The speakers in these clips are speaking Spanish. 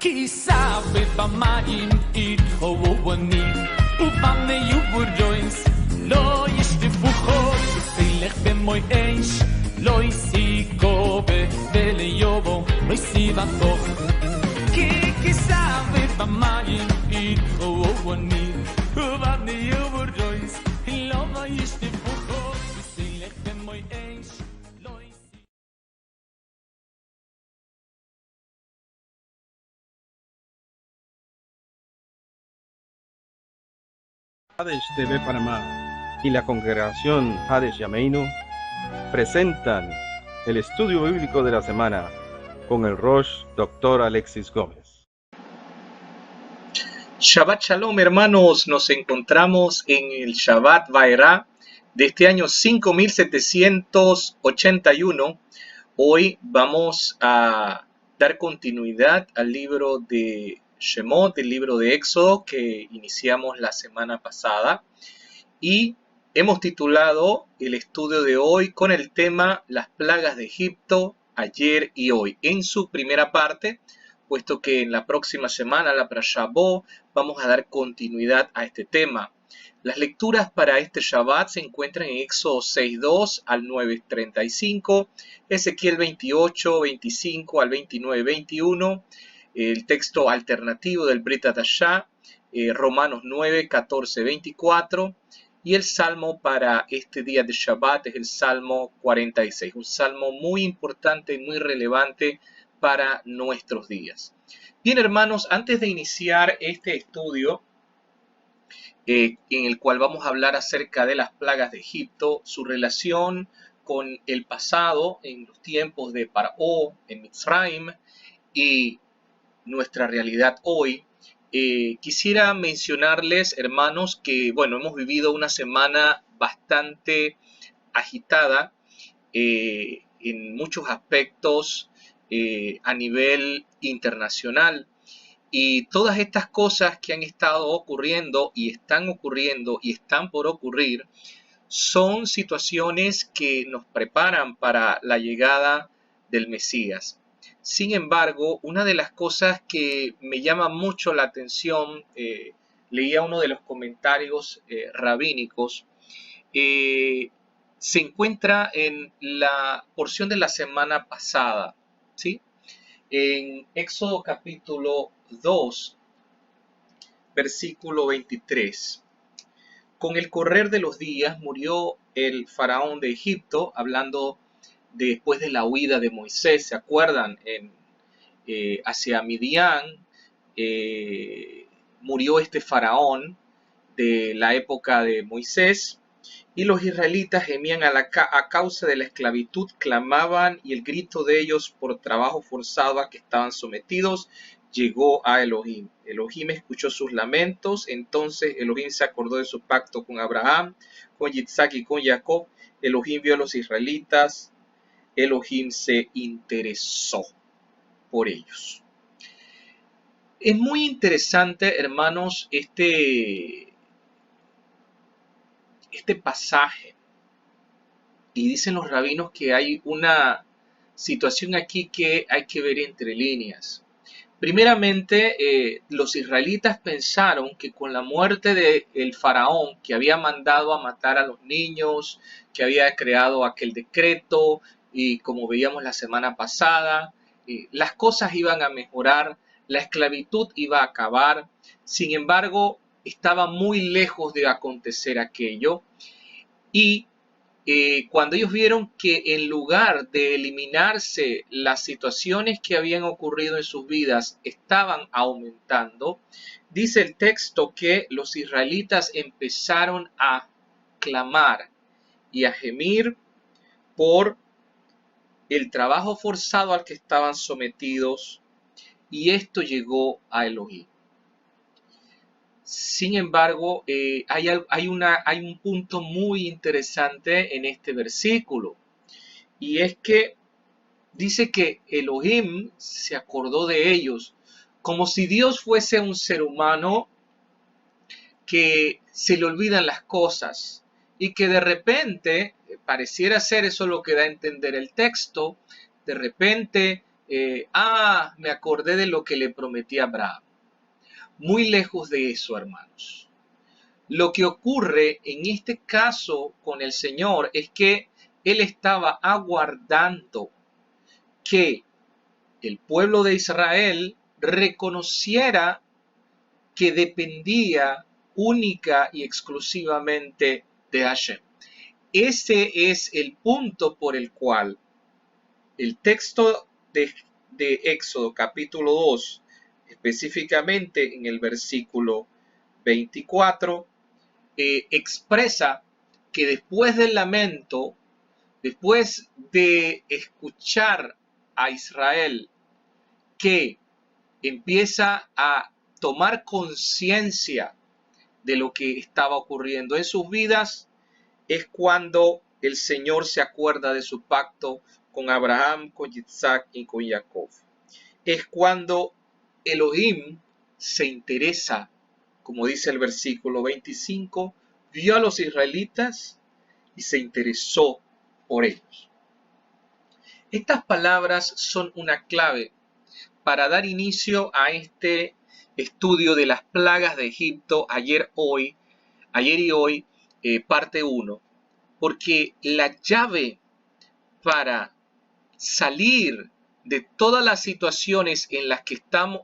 כי סאפט במים יתחוו אני ובם יוברוינס לא ישטפו חוץ תלך במוי אש לא יסיקו וליובו לא יסיבה תוך כי סאפט במים יתחוו אני ובם יוברוינס לא ישטפו חוץ תלך במוי אש Hades TV Panamá y la congregación Hades Yameinu presentan el estudio bíblico de la semana con el Rosh Dr. Alexis Gómez. Shabbat Shalom, hermanos, nos encontramos en el Shabbat Vaerá de este año 5781. Hoy vamos a dar continuidad al libro de Shemot, el libro de Éxodo que iniciamos la semana pasada, y hemos titulado el estudio de hoy con el tema Las plagas de Egipto, ayer y hoy, en su primera parte, puesto que en la próxima semana, la Parashá Bo, vamos a dar continuidad a este tema. Las lecturas para este Shabbat se encuentran en Éxodo 6.2 al 9.35, Ezequiel 28.25 al 29.21, el texto alternativo del Brit Hadashah, Romanos 9, 14, 24, y el salmo para este día de Shabbat es el Salmo 46, un salmo muy importante y muy relevante para nuestros días. Bien, hermanos, antes de iniciar este estudio, en el cual vamos a hablar acerca de las plagas de Egipto, su relación con el pasado, en los tiempos de Paró, en Mitzrayim, y nuestra realidad hoy, quisiera mencionarles, hermanos, que bueno, hemos vivido una semana bastante agitada en muchos aspectos a nivel internacional, y todas estas cosas que han estado ocurriendo y están por ocurrir son situaciones que nos preparan para la llegada del Mesías. Sin embargo, una de las cosas que me llama mucho la atención, leía uno de los comentarios rabínicos, se encuentra en la porción de la semana pasada, ¿sí? En Éxodo capítulo 2, versículo 23. Con el correr de los días murió el faraón de Egipto, hablando después de la huida de Moisés, ¿se acuerdan? Hacia Midian, murió este faraón de la época de Moisés, y los israelitas gemían a causa de la esclavitud, clamaban, y el grito de ellos por trabajo forzado a que estaban sometidos llegó a Elohim. Elohim escuchó sus lamentos, entonces Elohim se acordó de su pacto con Abraham, con Yitzhak y con Jacob. Elohim vio a los israelitas, Elohim se interesó por ellos. Es muy interesante, hermanos, este pasaje. Y dicen los rabinos que hay una situación aquí que hay que ver entre líneas. Primeramente, los israelitas pensaron que con la muerte del faraón, que había mandado a matar a los niños, que había creado aquel decreto, y como veíamos la semana pasada, las cosas iban a mejorar, la esclavitud iba a acabar. Sin embargo, estaba muy lejos de acontecer aquello, y cuando ellos vieron que en lugar de eliminarse las situaciones que habían ocurrido en sus vidas estaban aumentando, dice el texto que los israelitas empezaron a clamar y a gemir por el trabajo forzado al que estaban sometidos, y esto llegó a Elohim. Sin embargo, hay un punto muy interesante en este versículo, y es que dice que Elohim se acordó de ellos, como si Dios fuese un ser humano que se le olvidan las cosas, y que de repente, pareciera ser eso lo que da a entender el texto, de repente me acordé de lo que le prometí a Abraham. Muy lejos de eso, hermanos. Lo que ocurre en este caso con el Señor es que Él estaba aguardando que el pueblo de Israel reconociera que dependía única y exclusivamente de Hashem. Ese es el punto por el cual el texto de Éxodo capítulo 2, específicamente en el versículo 24, expresa que después del lamento, después de escuchar a Israel que empieza a tomar conciencia de lo que estaba ocurriendo en sus vidas, es cuando el Señor se acuerda de su pacto con Abraham, con Isaac y con Jacob. Es cuando Elohim se interesa, como dice el versículo 25, vio a los israelitas y se interesó por ellos. Estas palabras son una clave para dar inicio a este estudio de las plagas de Egipto, ayer y hoy, parte 1, porque la llave para salir de todas las situaciones en las que estamos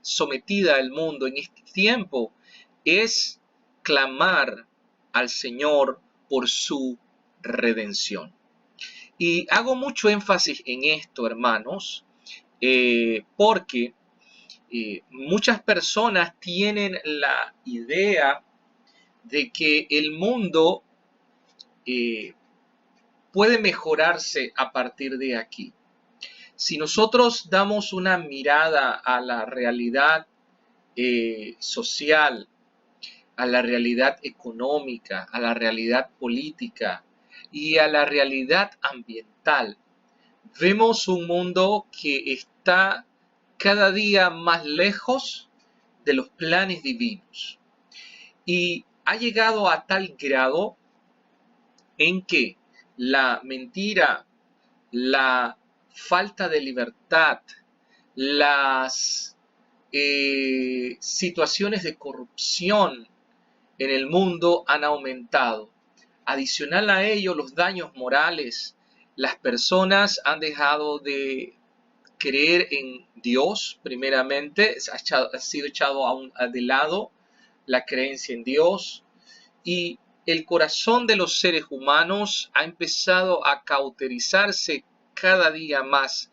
sometida el mundo en este tiempo es clamar al Señor por su redención. Y hago mucho énfasis en esto, hermanos, porque muchas personas tienen la idea de que el mundo puede mejorarse a partir de aquí. Si nosotros damos una mirada a la realidad social, a la realidad económica, a la realidad política y a la realidad ambiental, vemos un mundo que está cada día más lejos de los planes divinos. Y ha llegado a tal grado en que la mentira, la falta de libertad, las situaciones de corrupción en el mundo han aumentado. Adicional a ello, los daños morales. Las personas han dejado de creer en Dios, primeramente. Ha sido echado de lado la creencia en Dios. Y el corazón de los seres humanos ha empezado a cauterizarse cada día más.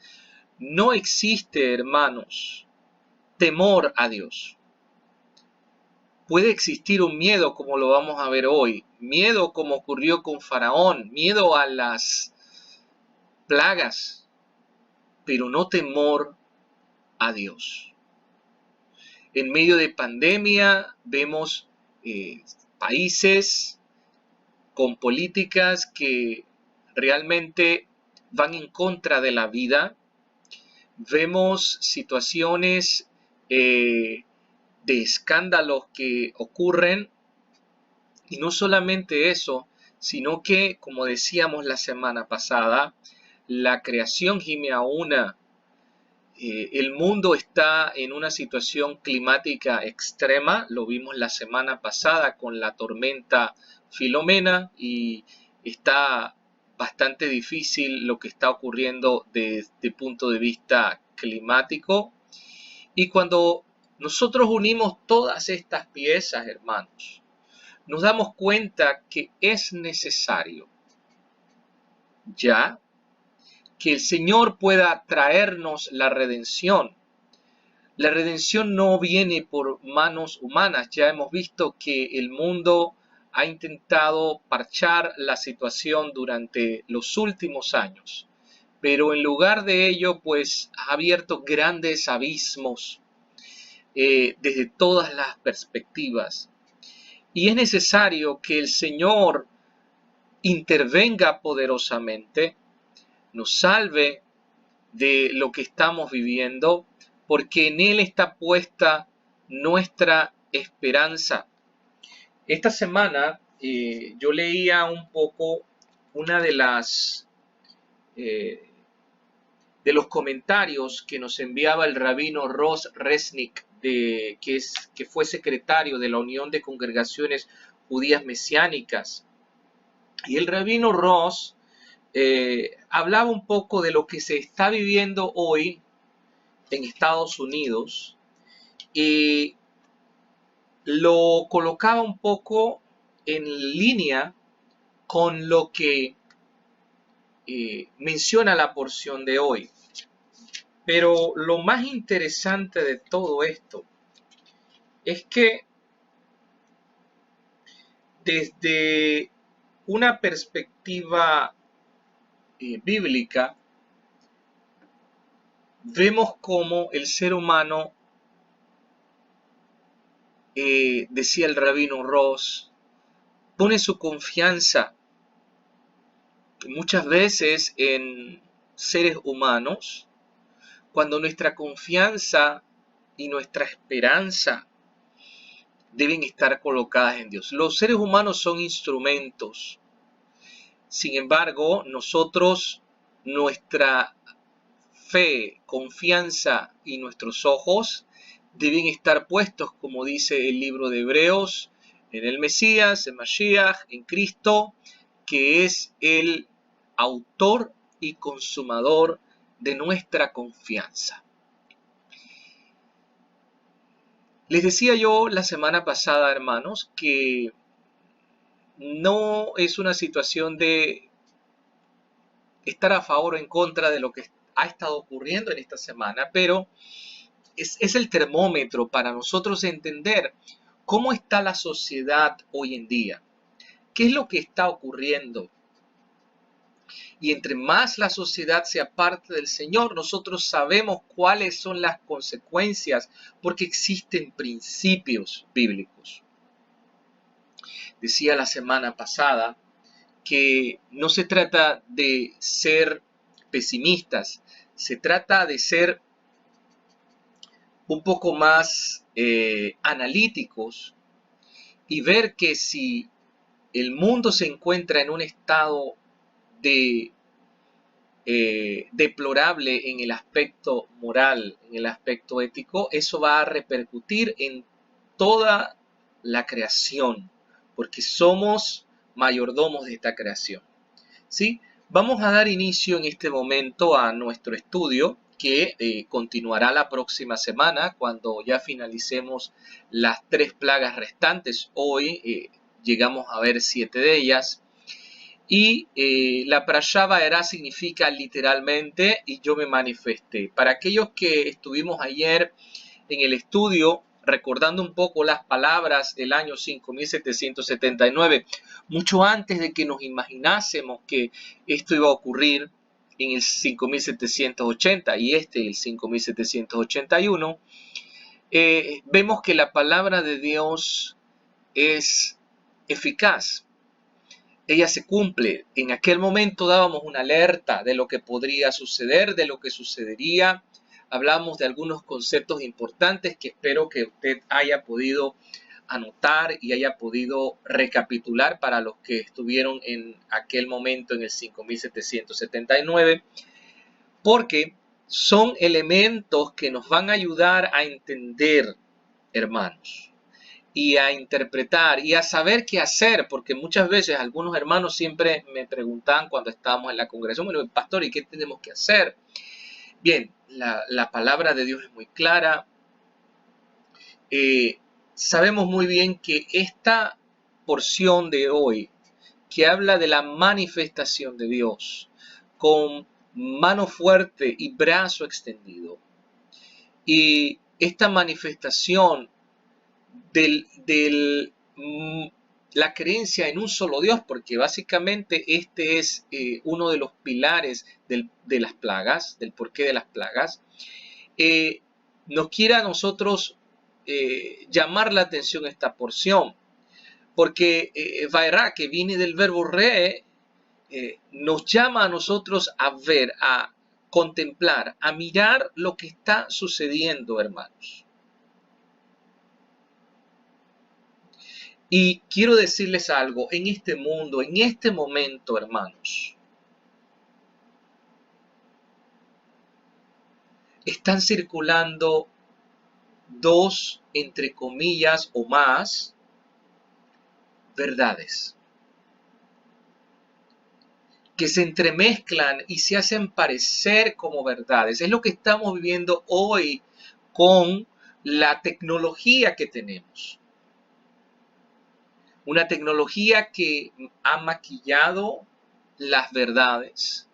No existe, hermanos, temor a Dios. Puede existir un miedo, como lo vamos a ver hoy, miedo como ocurrió con Faraón, miedo a las plagas, pero no temor a Dios. En medio de pandemia vemos países con políticas que realmente van en contra de la vida. Vemos situaciones de escándalos que ocurren, y no solamente eso, sino que, como decíamos la semana pasada, la creación gime a una. El mundo está en una situación climática extrema, lo vimos la semana pasada con la tormenta Filomena, y está bastante difícil lo que está ocurriendo desde el punto de vista climático. Y cuando nosotros unimos todas estas piezas, hermanos, nos damos cuenta que es necesario ya que el Señor pueda traernos la redención. La redención no viene por manos humanas. Ya hemos visto que el mundo ha intentado parchar la situación durante los últimos años, pero en lugar de ello, pues ha abierto grandes abismos desde todas las perspectivas. Y es necesario que el Señor intervenga poderosamente, nos salve de lo que estamos viviendo, porque en Él está puesta nuestra esperanza. Esta semana yo leía un poco una de los comentarios que nos enviaba el rabino Ross Resnick, que fue secretario de la Unión de Congregaciones Judías Mesiánicas. Y el rabino Ross hablaba un poco de lo que se está viviendo hoy en Estados Unidos y lo colocaba un poco en línea con lo que menciona la porción de hoy. Pero lo más interesante de todo esto es que desde una perspectiva bíblica, vemos cómo el ser humano, decía el rabino Ross, pone su confianza muchas veces en seres humanos, cuando nuestra confianza y nuestra esperanza deben estar colocadas en Dios. Los seres humanos son instrumentos. Sin embargo, nosotros, nuestra fe, confianza y nuestros ojos deben estar puestos, como dice el libro de Hebreos, en el Mesías, en Mashiach, en Cristo, que es el autor y consumador de nuestra confianza. Les decía yo la semana pasada, hermanos, que no es una situación de estar a favor o en contra de lo que ha estado ocurriendo en esta semana, pero es el termómetro para nosotros entender cómo está la sociedad hoy en día, qué es lo que está ocurriendo. Y entre más la sociedad se aparte del Señor, nosotros sabemos cuáles son las consecuencias, porque existen principios bíblicos. Decía la semana pasada que no se trata de ser pesimistas, se trata de ser un poco más analíticos y ver que si el mundo se encuentra en un estado deplorable en el aspecto moral, en el aspecto ético, eso va a repercutir en toda la creación, porque somos mayordomos de esta creación. ¿Sí? Vamos a dar inicio en este momento a nuestro estudio, que continuará la próxima semana cuando ya finalicemos las 3 plagas restantes. Hoy llegamos a ver 7 de ellas. Y la Parashá Vaerá significa literalmente y yo me manifesté. Para aquellos que estuvimos ayer en el estudio, recordando un poco las palabras del año 5779, mucho antes de que nos imaginásemos que esto iba a ocurrir en el 5780 y el 5781, vemos que la palabra de Dios es eficaz. Ella se cumple. En aquel momento dábamos una alerta de lo que podría suceder, de lo que sucedería. Hablamos de algunos conceptos importantes que espero que usted haya podido anotar y haya podido recapitular para los que estuvieron en aquel momento en el 5779, porque son elementos que nos van a ayudar a entender, hermanos, y a interpretar y a saber qué hacer, porque muchas veces algunos hermanos siempre me preguntan cuando estábamos en la congregación, bueno, pastor, ¿y qué tenemos que hacer? Bien, la palabra de Dios es muy clara. Sabemos muy bien que esta porción de hoy, que habla de la manifestación de Dios, con mano fuerte y brazo extendido, y esta manifestación la creencia en un solo Dios, porque básicamente este es uno de los pilares de las plagas, del porqué de las plagas, nos quiere a nosotros llamar la atención esta porción, porque Vaerá, que viene del verbo re, nos llama a nosotros a ver, a contemplar, a mirar lo que está sucediendo, hermanos. Y quiero decirles algo, en este mundo, en este momento, hermanos, están circulando dos, entre comillas, o más, verdades que se entremezclan y se hacen parecer como verdades. Es lo que estamos viviendo hoy con la tecnología que tenemos. Una tecnología que ha maquillado las verdades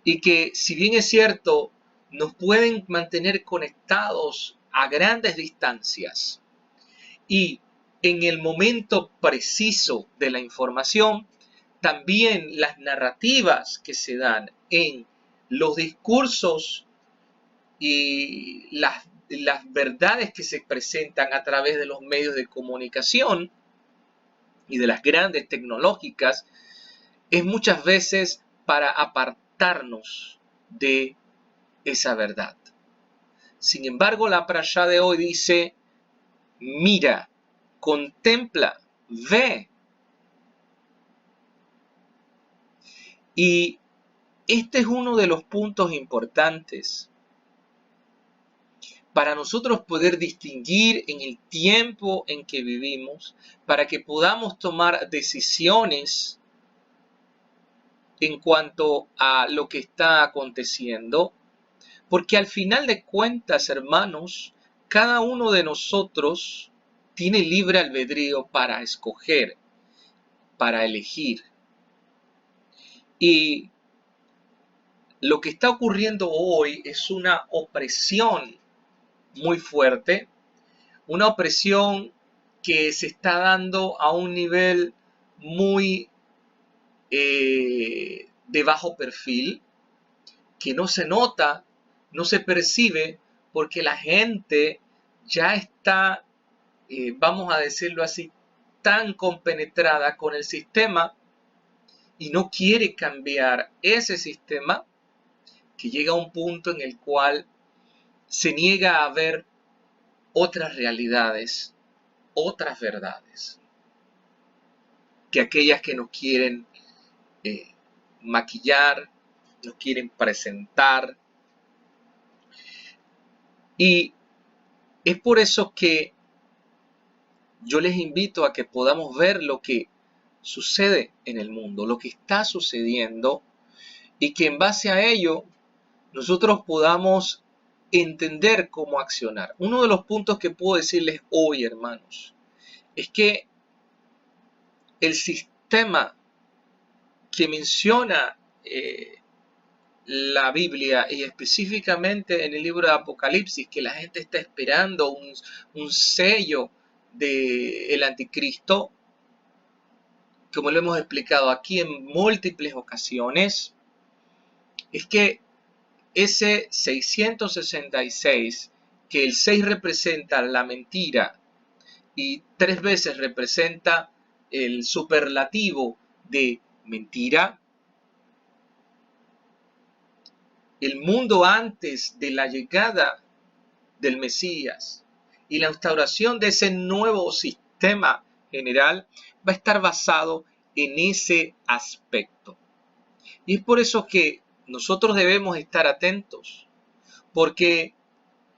y que, si bien es cierto, nos pueden mantener conectados a grandes distancias y en el momento preciso de la información, también las narrativas que se dan en los discursos y las verdades que se presentan a través de los medios de comunicación y de las grandes tecnológicas, es muchas veces para apartarnos de esa verdad. Sin embargo, la parashá de hoy dice, mira, contempla, ve. Y este es uno de los puntos importantes para nosotros poder distinguir en el tiempo en que vivimos, para que podamos tomar decisiones en cuanto a lo que está aconteciendo, porque al final de cuentas, hermanos, cada uno de nosotros tiene libre albedrío para escoger, para elegir. Y lo que está ocurriendo hoy es una opresión muy fuerte, una opresión que se está dando a un nivel muy de bajo perfil, que no se nota, no se percibe, porque la gente ya está, vamos a decirlo así, tan compenetrada con el sistema y no quiere cambiar ese sistema, que llega a un punto en el cual se niega a ver otras realidades, otras verdades, que aquellas que nos quieren maquillar, nos quieren presentar. Y es por eso que yo les invito a que podamos ver lo que sucede en el mundo, lo que está sucediendo, y que en base a ello nosotros podamos entender cómo accionar. Uno de los puntos que puedo decirles hoy, hermanos, es que el sistema que menciona la Biblia, y específicamente en el libro de Apocalipsis, que la gente está esperando un sello del anticristo, como lo hemos explicado aquí en múltiples ocasiones, es que ese 666, que el 6 representa la mentira y 3 veces representa el superlativo de mentira, el mundo antes de la llegada del Mesías y la instauración de ese nuevo sistema general va a estar basado en ese aspecto. Y es por eso que nosotros debemos estar atentos, porque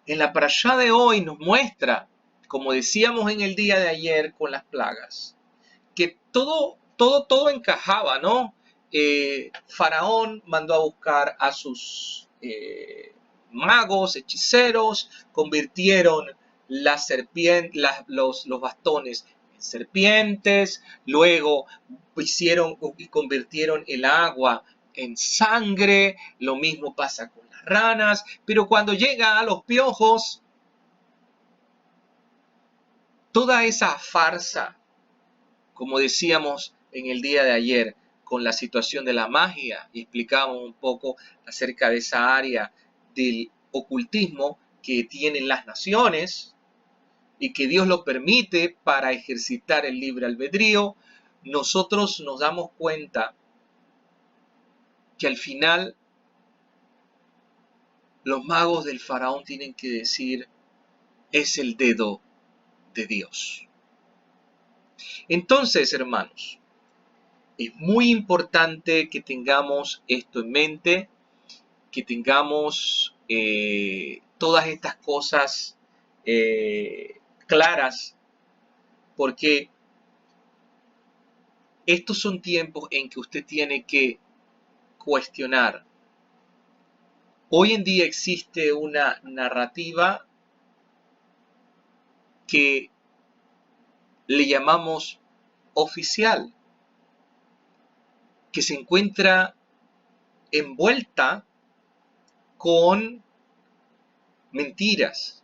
en la parashá de hoy nos muestra, como decíamos en el día de ayer con las plagas, que todo encajaba, ¿no? Faraón mandó a buscar a sus magos, hechiceros, convirtieron los bastones en serpientes, luego hicieron y convirtieron el agua en sangre, lo mismo pasa con las ranas, pero cuando llega a los piojos, toda esa farsa, como decíamos en el día de ayer, con la situación de la magia, y explicamos un poco acerca de esa área del ocultismo que tienen las naciones y que Dios lo permite para ejercitar el libre albedrío, nosotros nos damos cuenta que al final los magos del faraón tienen que decir, es el dedo de Dios. Entonces, hermanos, es muy importante que tengamos esto en mente, que tengamos todas estas cosas claras, porque estos son tiempos en que usted tiene que cuestionar. Hoy en día existe una narrativa que le llamamos oficial, que se encuentra envuelta con mentiras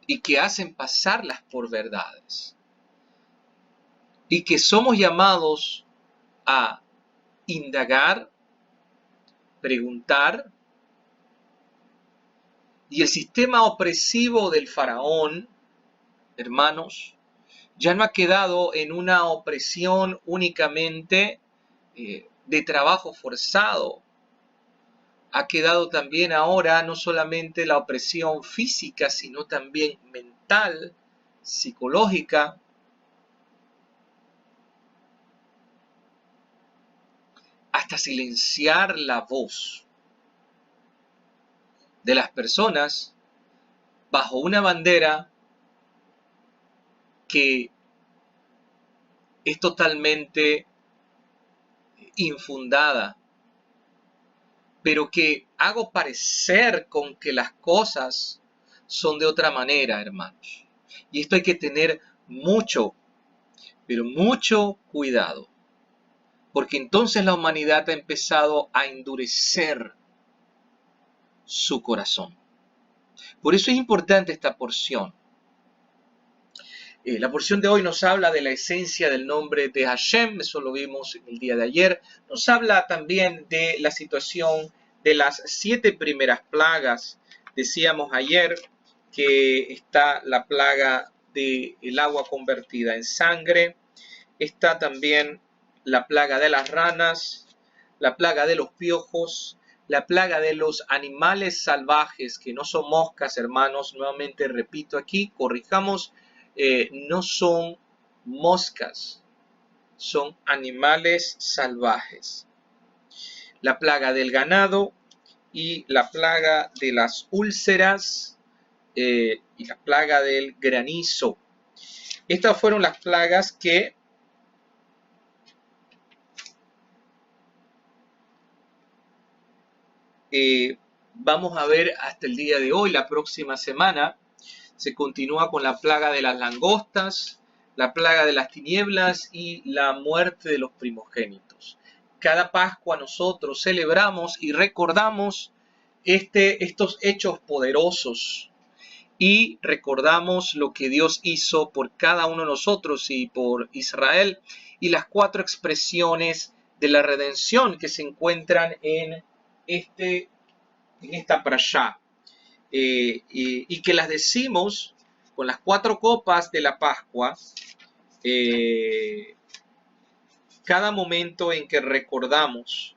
y que hacen pasarlas por verdades, y que somos llamados a indagar, preguntar, y el sistema opresivo del faraón, hermanos, ya no ha quedado en una opresión únicamente de trabajo forzado. Ha quedado también ahora no solamente la opresión física, sino también mental, psicológica. Hasta silenciar la voz de las personas bajo una bandera que es totalmente infundada, pero que hago parecer con que las cosas son de otra manera, hermanos. Y esto hay que tener mucho, pero mucho cuidado, porque entonces la humanidad ha empezado a endurecer su corazón. Por eso es importante esta porción. La porción de hoy nos habla de la esencia del nombre de Hashem, eso lo vimos el día de ayer. Nos habla también de la situación de las 7 primeras plagas. Decíamos ayer que está la plaga del agua convertida en sangre, está también la plaga de las ranas, la plaga de los piojos, la plaga de los animales salvajes, que no son moscas, hermanos. Nuevamente repito aquí, corrijamos, no son moscas, son animales salvajes. La plaga del ganado y la plaga de las úlceras y la plaga del granizo. Estas fueron las plagas que vamos a ver hasta el día de hoy. La próxima semana se continúa con la plaga de las langostas, la plaga de las tinieblas y la muerte de los primogénitos. Cada Pascua nosotros celebramos y recordamos estos hechos poderosos y recordamos lo que Dios hizo por cada uno de nosotros y por Israel, y las 4 expresiones de la redención que se encuentran en esta parashá. Y que las decimos con las 4 copas de la Pascua, cada momento en que recordamos,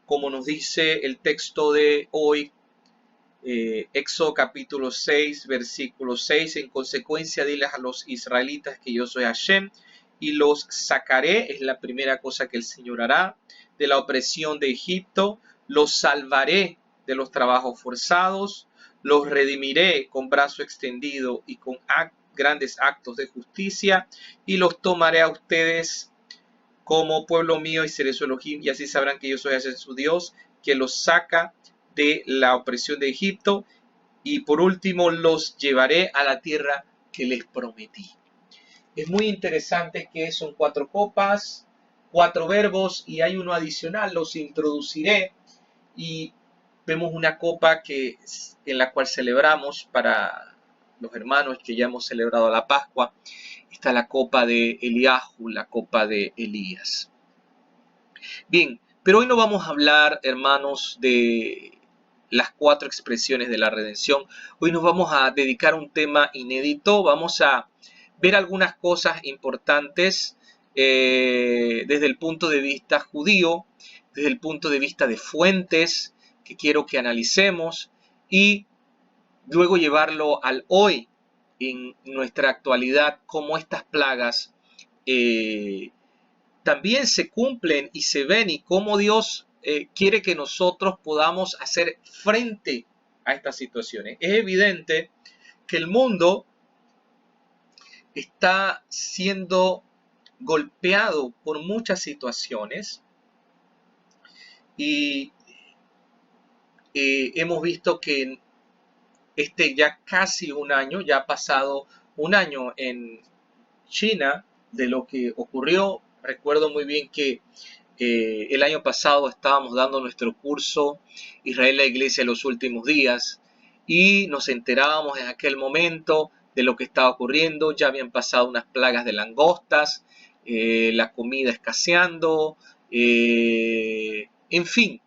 como nos dice el texto de hoy, Éxodo capítulo 6, versículo 6, en consecuencia diles a los israelitas que yo soy Hashem y los sacaré, es la primera cosa que el Señor hará, de la opresión de Egipto, los salvaré de los trabajos forzados, los redimiré con brazo extendido y con grandes actos de justicia, y los tomaré a ustedes como pueblo mío y seré su Elohim, y así sabrán que yo soy su Dios, que los saca de la opresión de Egipto, y por último los llevaré a la tierra que les prometí. Es muy interesante que son 4 copas, 4 verbos, y hay uno adicional, los introduciré, y vemos una copa en la cual celebramos para los hermanos que ya hemos celebrado la Pascua. Está la copa de Eliahu, la copa de Elías. Bien, pero hoy no vamos a hablar, hermanos, de las 4 expresiones de la redención. Hoy nos vamos a dedicar a un tema inédito. Vamos a ver algunas cosas importantes desde el punto de vista judío, desde el punto de vista de fuentes, que quiero que analicemos, y luego llevarlo al hoy, en nuestra actualidad, cómo estas plagas también se cumplen y se ven, y cómo Dios quiere que nosotros podamos hacer frente a estas situaciones. Es evidente que el mundo está siendo golpeado por muchas situaciones y hemos visto que ya casi un año, ya ha pasado un año en China de lo que ocurrió. Recuerdo muy bien que el año pasado estábamos dando nuestro curso Israel, la Iglesia en los últimos días, y nos enterábamos en aquel momento de lo que estaba ocurriendo. Ya habían pasado unas plagas de langostas, la comida escaseando, en fin,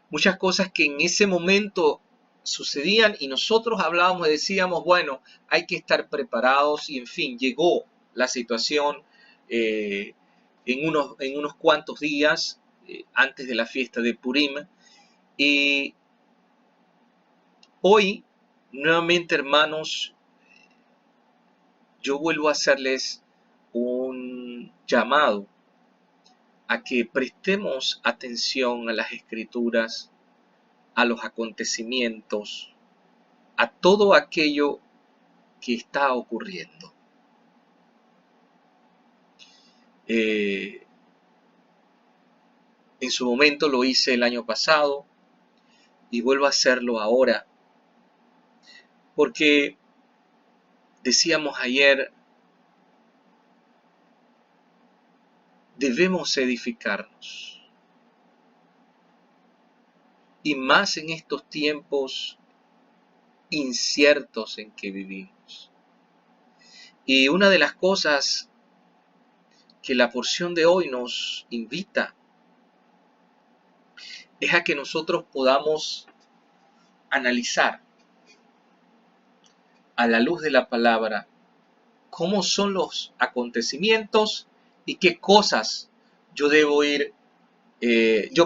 muchas cosas que en ese momento sucedían y nosotros hablábamos y decíamos, bueno, hay que estar preparados, y en fin, llegó la situación en unos cuantos días antes de la fiesta de Purim. Y hoy, nuevamente, hermanos, yo vuelvo a hacerles un llamado a que prestemos atención a las Escrituras, a los acontecimientos, a todo aquello que está ocurriendo. En su momento lo hice el año pasado y vuelvo a hacerlo ahora, porque decíamos ayer, debemos edificarnos, y más en estos tiempos inciertos en que vivimos. Y una de las cosas que la porción de hoy nos invita es a que nosotros podamos analizar a la luz de la palabra cómo son los acontecimientos y qué cosas yo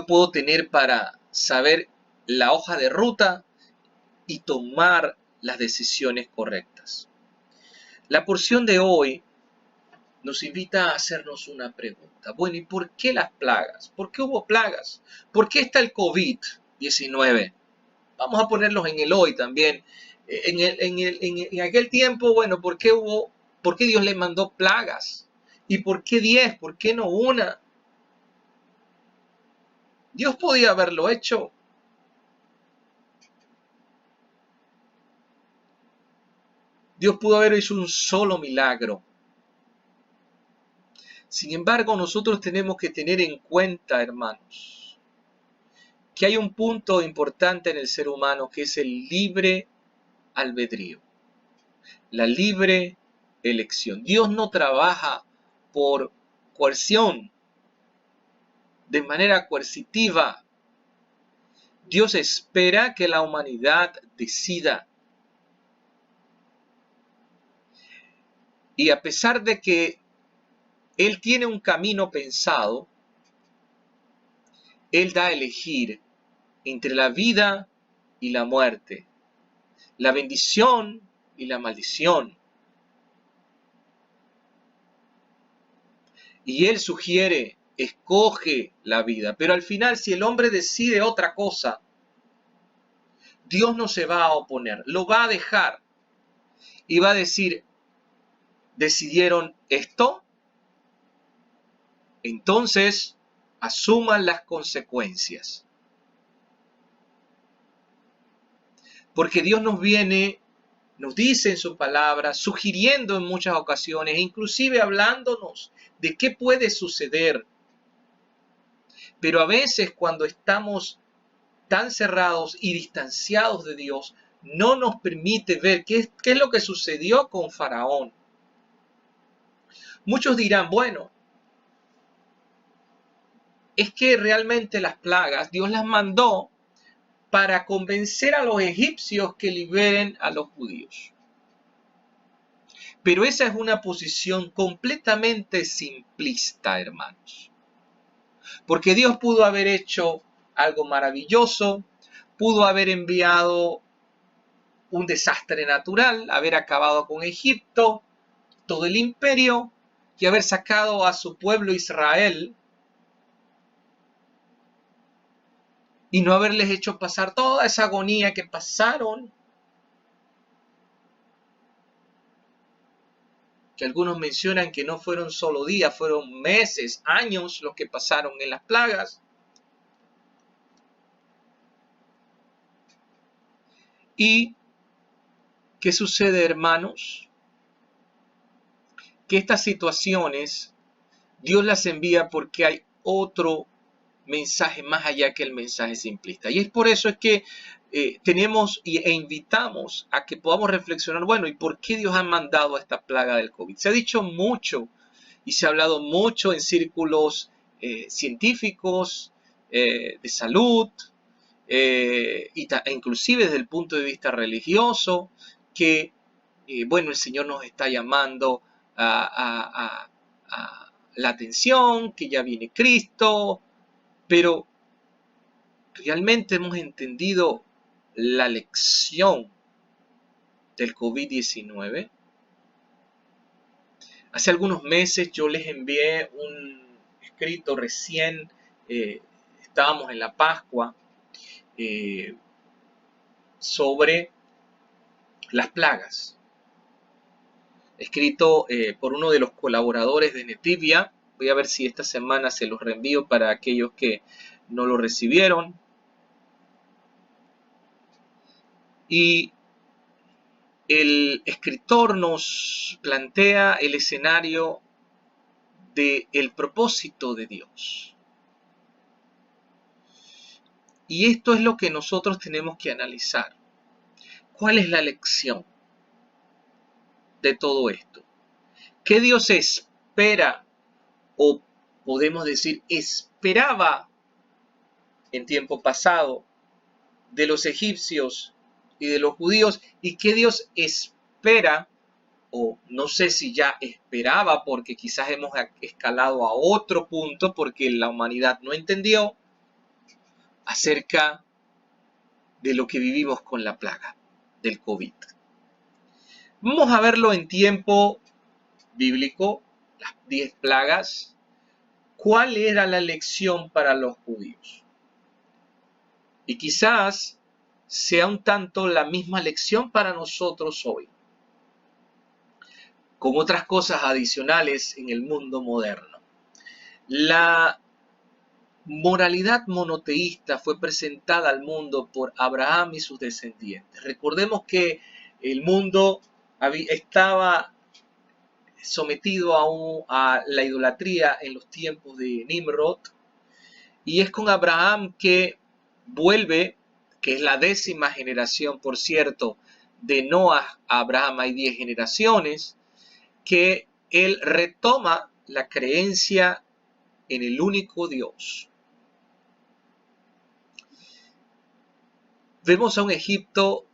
puedo tener para saber la hoja de ruta y tomar las decisiones correctas. La porción de hoy nos invita a hacernos una pregunta. Bueno, ¿y por qué las plagas? ¿Por qué hubo plagas? ¿Por qué está el COVID-19? Vamos a ponerlos en el hoy también. En aquel tiempo, bueno, ¿por qué Dios le mandó plagas? ¿Y por qué 10? ¿Por qué no una? Dios podía haberlo hecho. Dios pudo haber hecho un solo milagro. Sin embargo, nosotros tenemos que tener en cuenta, hermanos, que hay un punto importante en el ser humano que es el libre albedrío, la libre elección. Dios no trabaja por coerción, de manera coercitiva. Dios espera que la humanidad decida. Y a pesar de que Él tiene un camino pensado, Él da a elegir entre la vida y la muerte, la bendición y la maldición. Y Él sugiere, escoge la vida. Pero al final, si el hombre decide otra cosa, Dios no se va a oponer, lo va a dejar. Y va a decir, ¿decidieron esto? Entonces, asuman las consecuencias. Porque Dios nos dice en su palabra, sugiriendo en muchas ocasiones, inclusive hablándonos de qué puede suceder. Pero a veces cuando estamos tan cerrados y distanciados de Dios, no nos permite ver qué es lo que sucedió con Faraón. Muchos dirán, bueno, es que realmente las plagas Dios las mandó para convencer a los egipcios que liberen a los judíos. Pero esa es una posición completamente simplista, hermanos. Porque Dios pudo haber hecho algo maravilloso, pudo haber enviado un desastre natural, haber acabado con Egipto, todo el imperio, y haber sacado a su pueblo Israel y no haberles hecho pasar toda esa agonía que pasaron, que algunos mencionan que no fueron solo días, fueron meses, años los que pasaron en las plagas. ¿Y qué sucede, hermanos? Que estas situaciones Dios las envía porque hay otro mensaje más allá que el mensaje simplista. Y es por eso es que tenemos e invitamos a que podamos reflexionar, bueno, ¿y por qué Dios ha mandado esta plaga del COVID? Se ha dicho mucho y se ha hablado mucho en círculos científicos, de salud, e inclusive desde el punto de vista religioso, que, bueno, el Señor nos está llamando a la atención, que ya viene Cristo, pero ¿realmente hemos entendido la lección del COVID-19? Hace algunos meses yo les envié un escrito recién, estábamos en la Pascua, sobre las plagas, escrito por uno de los colaboradores de Netivia. Voy a ver si esta semana se los reenvío para aquellos que no lo recibieron. Y el escritor nos plantea el escenario del propósito de Dios. Y esto es lo que nosotros tenemos que analizar. ¿Cuál es la lección de todo esto? ¿Qué Dios espera, o podemos decir esperaba en tiempo pasado, de los egipcios y de los judíos, y qué Dios espera, o no sé si ya esperaba, porque quizás hemos escalado a otro punto porque la humanidad no entendió acerca de lo que vivimos con la plaga del COVID? Vamos a verlo en tiempo bíblico, las 10 plagas. ¿Cuál era la lección para los judíos? Y quizás sea un tanto la misma lección para nosotros hoy, con otras cosas adicionales en el mundo moderno. La moralidad monoteísta fue presentada al mundo por Abraham y sus descendientes. Recordemos que el mundo estaba sometido a la idolatría en los tiempos de Nimrod, y es con Abraham que vuelve, que es la 10ª generación, por cierto, de Noah a Abraham hay 10 generaciones, que él retoma la creencia en el único Dios. Vemos a un Egipto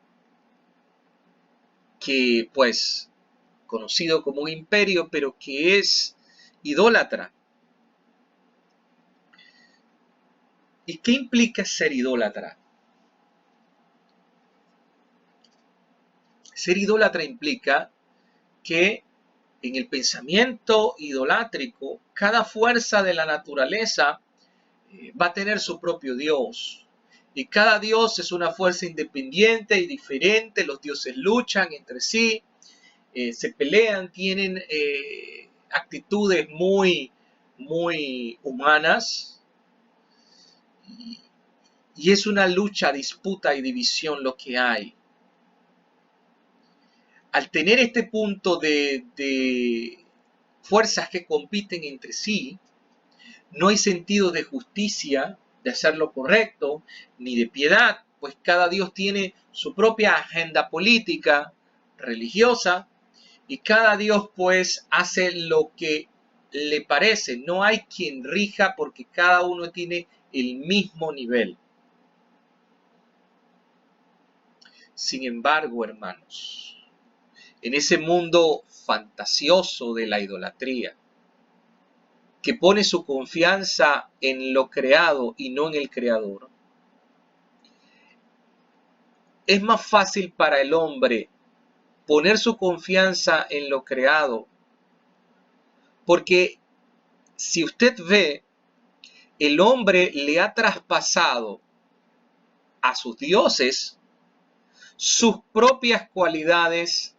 que, pues, conocido como un imperio, pero que es idólatra. ¿Y qué implica ser idólatra? Ser idólatra implica que en el pensamiento idolátrico, cada fuerza de la naturaleza va a tener su propio Dios. Y cada Dios es una fuerza independiente y diferente. Los dioses luchan entre sí, se pelean, tienen actitudes muy humanas. Y es una lucha, disputa y división lo que hay. Al tener este punto de fuerzas que compiten entre sí, no hay sentido de justicia, de hacer lo correcto, ni de piedad, pues cada Dios tiene su propia agenda política, religiosa, y cada Dios pues hace lo que le parece. No hay quien rija porque cada uno tiene el mismo nivel. Sin embargo, hermanos, en ese mundo fantasioso de la idolatría, que pone su confianza en lo creado y no en el creador, es más fácil para el hombre poner su confianza en lo creado, porque si usted ve, el hombre le ha traspasado a sus dioses sus propias cualidades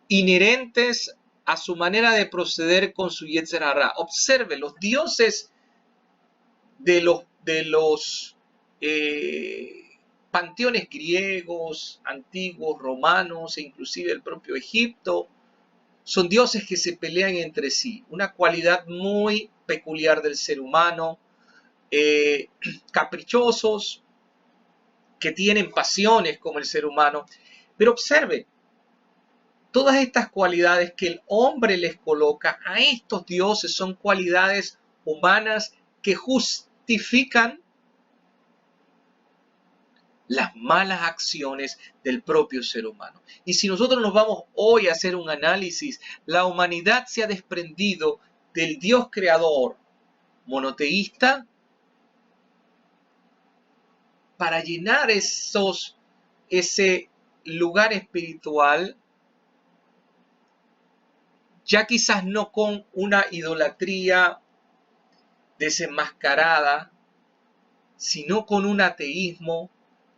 inherentes a su manera de proceder con su Yetzer Hara. Observe, los dioses de los panteones griegos, antiguos, romanos e inclusive el propio Egipto, son dioses que se pelean entre sí. Una cualidad muy peculiar del ser humano, caprichosos, que tienen pasiones como el ser humano. Pero observe, todas estas cualidades que el hombre les coloca a estos dioses son cualidades humanas que justifican las malas acciones del propio ser humano. Y si nosotros nos vamos hoy a hacer un análisis, la humanidad se ha desprendido del Dios creador monoteísta para llenar ese lugar espiritual, ya quizás no con una idolatría desenmascarada, sino con un ateísmo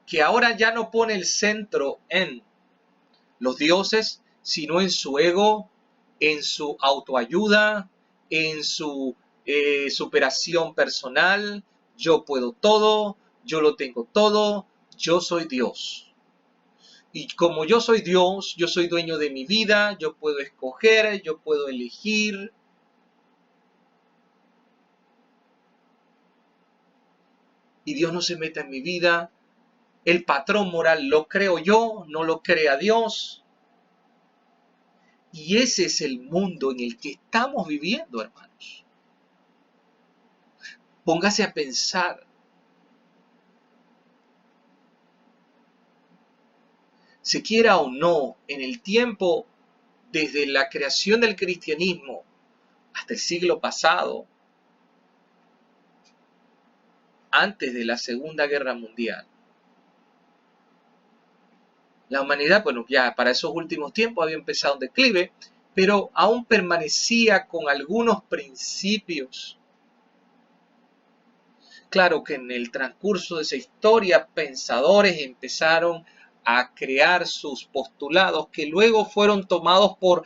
que ahora ya no pone el centro en los dioses, sino en su ego, en su autoayuda, en su superación personal. Yo puedo todo, yo lo tengo todo, yo soy Dios. Y como yo soy Dios, yo soy dueño de mi vida, yo puedo escoger, yo puedo elegir. Y Dios no se meta en mi vida. El patrón moral lo creo yo, no lo crea Dios. Y ese es el mundo en el que estamos viviendo, hermanos. Póngase a pensar. Se quiera o no, en el tiempo desde la creación del cristianismo hasta el siglo pasado, antes de la Segunda Guerra Mundial, la humanidad, bueno, ya para esos últimos tiempos había empezado un declive, pero aún permanecía con algunos principios. Claro que en el transcurso de esa historia, pensadores empezaron a crear sus postulados que luego fueron tomados por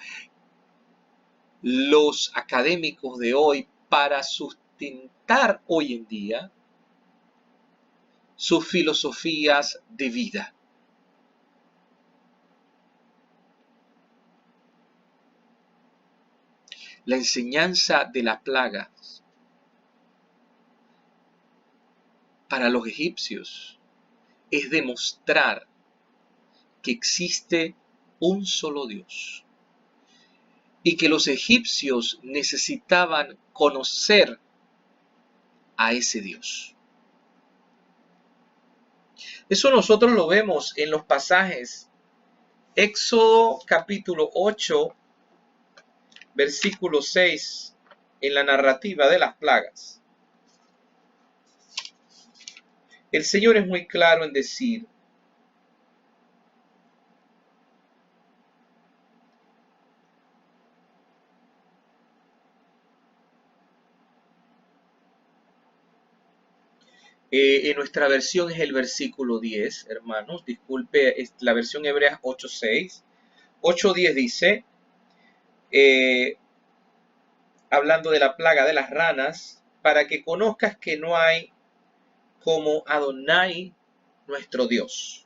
los académicos de hoy para sustentar hoy en día sus filosofías de vida. La enseñanza de las plagas para los egipcios es demostrar que existe un solo Dios y que los egipcios necesitaban conocer a ese Dios. Eso nosotros lo vemos en los pasajes Éxodo capítulo 8, versículo 6, en la narrativa de las plagas. El Señor es muy claro en decir: en nuestra versión es el versículo 10, hermanos, disculpe, la versión hebrea 8.6. 8.10 dice, hablando de la plaga de las ranas, para que conozcas que no hay como Adonai, nuestro Dios.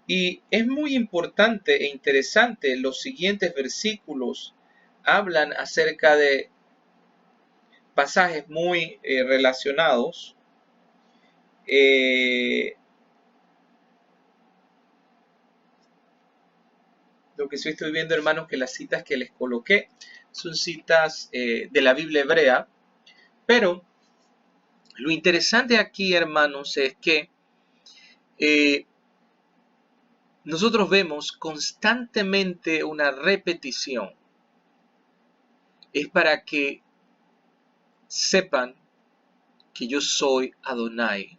Y es muy importante e interesante, los siguientes versículos hablan acerca de pasajes muy relacionados. Lo que sí estoy viendo, hermanos, que las citas que les coloqué son citas de la Biblia hebrea, pero lo interesante aquí, hermanos, es que nosotros vemos constantemente una repetición. Es para que sepan que yo soy Adonai.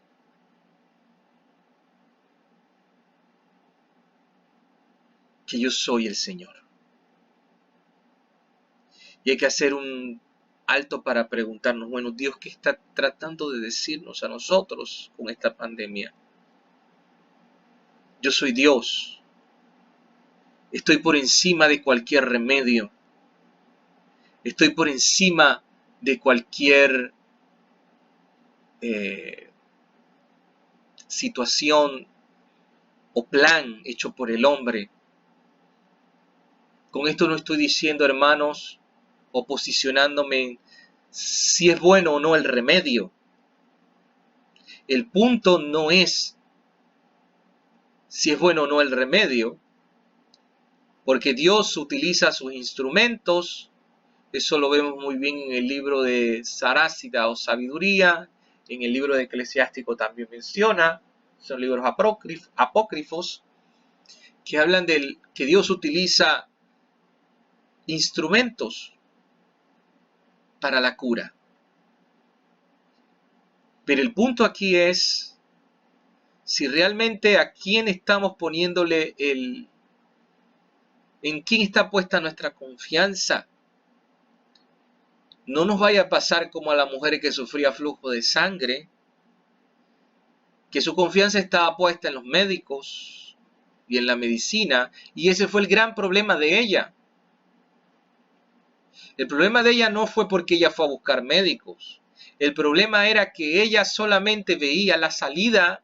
Que yo soy el Señor. Y hay que hacer un alto para preguntarnos, bueno, Dios, ¿qué está tratando de decirnos a nosotros con esta pandemia? Yo soy Dios. Estoy por encima de cualquier remedio. Estoy por encima de cualquier situación o plan hecho por el hombre. Con esto no estoy diciendo, hermanos, o posicionándome si es bueno o no el remedio. El punto no es si es bueno o no el remedio, porque Dios utiliza sus instrumentos. Eso lo vemos muy bien en el libro de Sarácida o Sabiduría, en el libro de Eclesiástico también menciona, son libros apócrifos, que hablan de que Dios utiliza instrumentos para la cura. Pero el punto aquí es si realmente a quién estamos poniéndole en quién está puesta nuestra confianza. No nos vaya a pasar como a la mujer que sufría flujo de sangre, que su confianza estaba puesta en los médicos y en la medicina, y ese fue el gran problema de ella. El problema de ella no fue porque ella fue a buscar médicos. El problema era que ella solamente veía la salida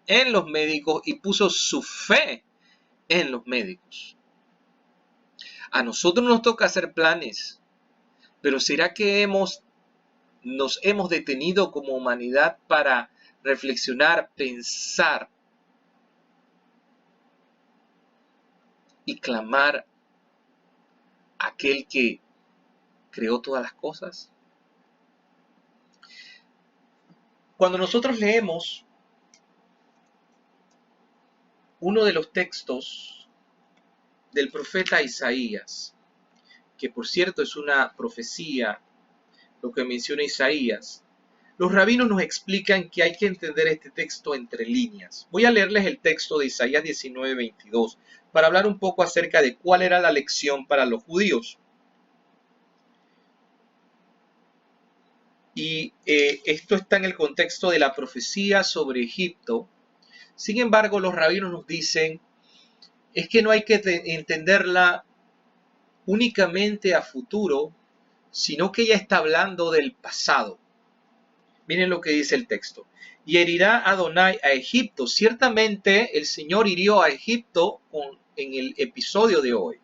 en los médicos y puso su fe en los médicos. A nosotros nos toca hacer planes, pero ¿será que nos hemos detenido como humanidad para reflexionar, pensar y clamar a aquel que creó todas las cosas? Cuando nosotros leemos uno de los textos del profeta Isaías, que por cierto es una profecía, lo que menciona Isaías, los rabinos nos explican que hay que entender este texto entre líneas. Voy a leerles el texto de Isaías 19:22 para hablar un poco acerca de cuál era la lección para los judíos. Y esto está en el contexto de la profecía sobre Egipto. Sin embargo, los rabinos nos dicen es que no hay que entenderla únicamente a futuro, sino que ella está hablando del pasado. Miren lo que dice el texto. Y herirá Adonai a Egipto. Ciertamente el Señor hirió a Egipto en el episodio de hoy.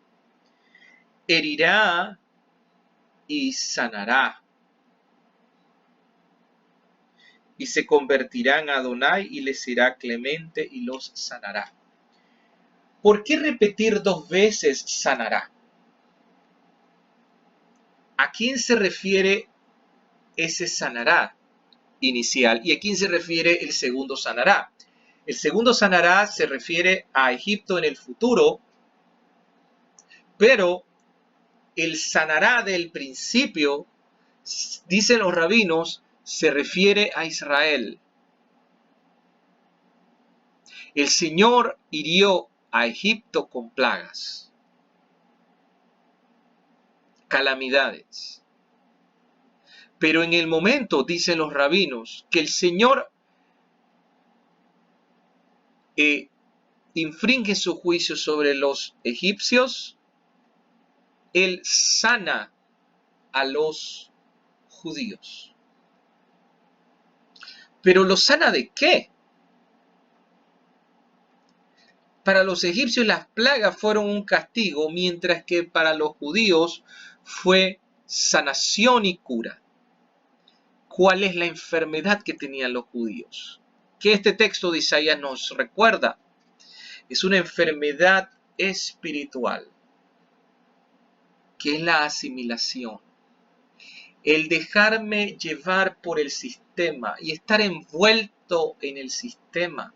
Herirá y sanará. Y se convertirán a Adonai y les será clemente y los sanará. ¿Por qué repetir dos veces sanará? ¿A quién se refiere ese sanará inicial y a quién se refiere el segundo sanará? El segundo sanará se refiere a Egipto en el futuro, pero el sanará del principio, dicen los rabinos, se refiere a Israel. El Señor hirió a Egipto con plagas, calamidades. Pero en el momento, dicen los rabinos, que el Señor infringe su juicio sobre los egipcios, Él sana a los judíos. ¿Pero lo sana de qué? Para los egipcios las plagas fueron un castigo, mientras que para los judíos fue sanación y cura. ¿Cuál es la enfermedad que tenían los judíos? Que este texto de Isaías nos recuerda. Es una enfermedad espiritual, que es la asimilación. El dejarme llevar por el sistema y estar envuelto en el sistema.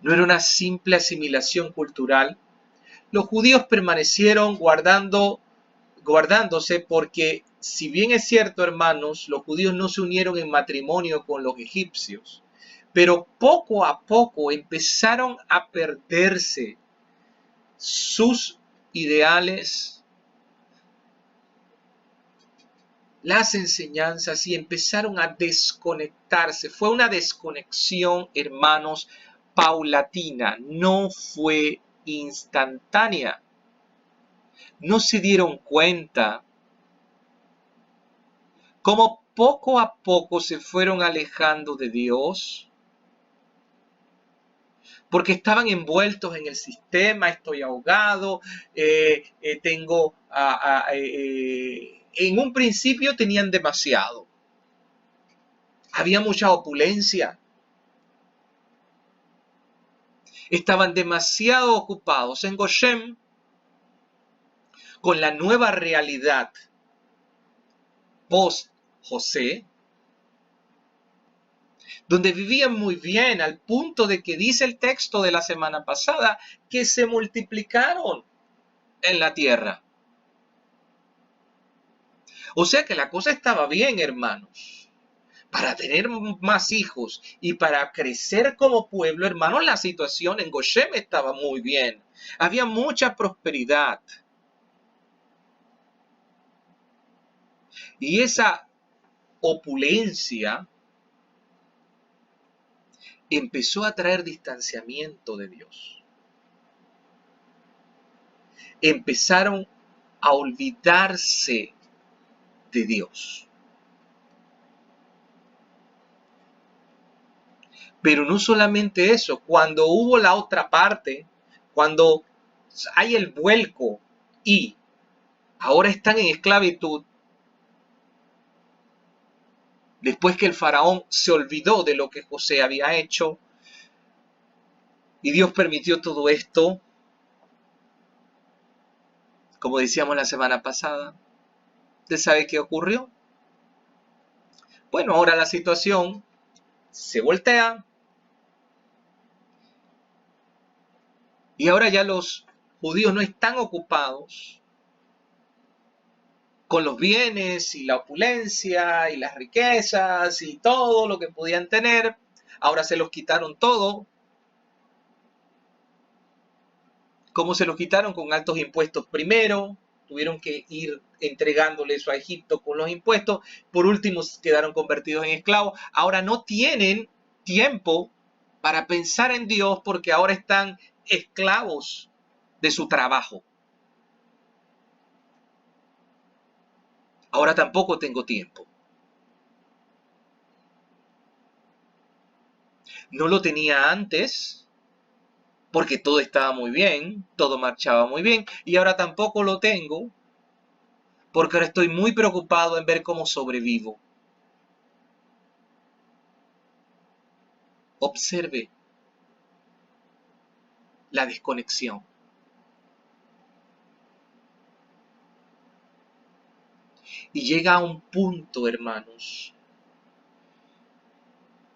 No era una simple asimilación cultural. Los judíos permanecieron guardándose porque, si bien es cierto, hermanos, los judíos no se unieron en matrimonio con los egipcios, pero poco a poco empezaron a perderse sus ideales, las enseñanzas y empezaron a desconectarse. Fue una desconexión, hermanos, paulatina, no fue instantánea. No se dieron cuenta cómo poco a poco se fueron alejando de Dios, porque estaban envueltos en el sistema, estoy ahogado, en un principio tenían demasiado, había mucha opulencia, estaban demasiado ocupados en Goshen con la nueva realidad post José, donde vivían muy bien al punto de que dice el texto de la semana pasada que se multiplicaron en la tierra. O sea que la cosa estaba bien, hermanos. Para tener más hijos y para crecer como pueblo, hermanos, la situación en Goshen estaba muy bien. Había mucha prosperidad. Y esa opulencia empezó a traer distanciamiento de Dios. Empezaron a olvidarse de Dios. Pero no solamente eso, cuando hubo la otra parte, cuando hay el vuelco y ahora están en esclavitud, después que el faraón se olvidó de lo que José había hecho y Dios permitió todo esto, como decíamos la semana pasada, ¿usted sabe qué ocurrió? Bueno, ahora la situación se voltea y ahora ya los judíos no están ocupados con los bienes y la opulencia y las riquezas y todo lo que podían tener. Ahora se los quitaron todo. ¿Cómo se los quitaron? Con altos impuestos primero. Tuvieron que ir entregándole eso a Egipto con los impuestos. Por último, quedaron convertidos en esclavos. Ahora no tienen tiempo para pensar en Dios porque ahora están esclavos de su trabajo. Ahora tampoco tengo tiempo. No lo tenía antes porque todo estaba muy bien, todo marchaba muy bien, y ahora tampoco lo tengo porque ahora estoy muy preocupado en ver cómo sobrevivo. Observe la desconexión. Y llega a un punto, hermanos,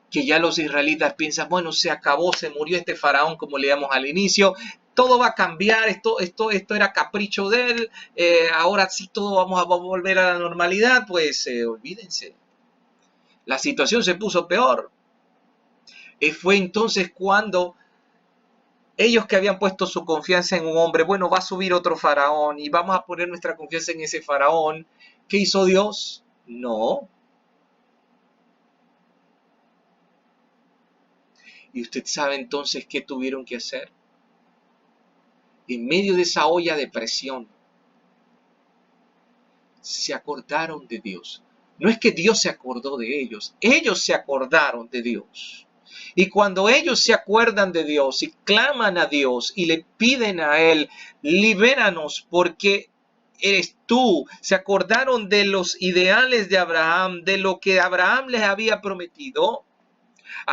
que ya los israelitas piensan, bueno, se acabó, se murió este faraón, como leíamos al inicio, todo va a cambiar, esto era capricho de él, ahora sí todo vamos a volver a la normalidad, pues olvídense. La situación se puso peor. Fue entonces cuando ellos que habían puesto su confianza en un hombre, bueno, va a subir otro faraón y vamos a poner nuestra confianza en ese faraón. ¿Qué hizo Dios? No. Y usted sabe entonces qué tuvieron que hacer. En medio de esa olla de presión, se acordaron de Dios. No es que Dios se acordó de ellos se acordaron de Dios. Y cuando ellos se acuerdan de Dios y claman a Dios y le piden a Él, libéranos porque eres tú, se acordaron de los ideales de Abraham, de lo que Abraham les había prometido.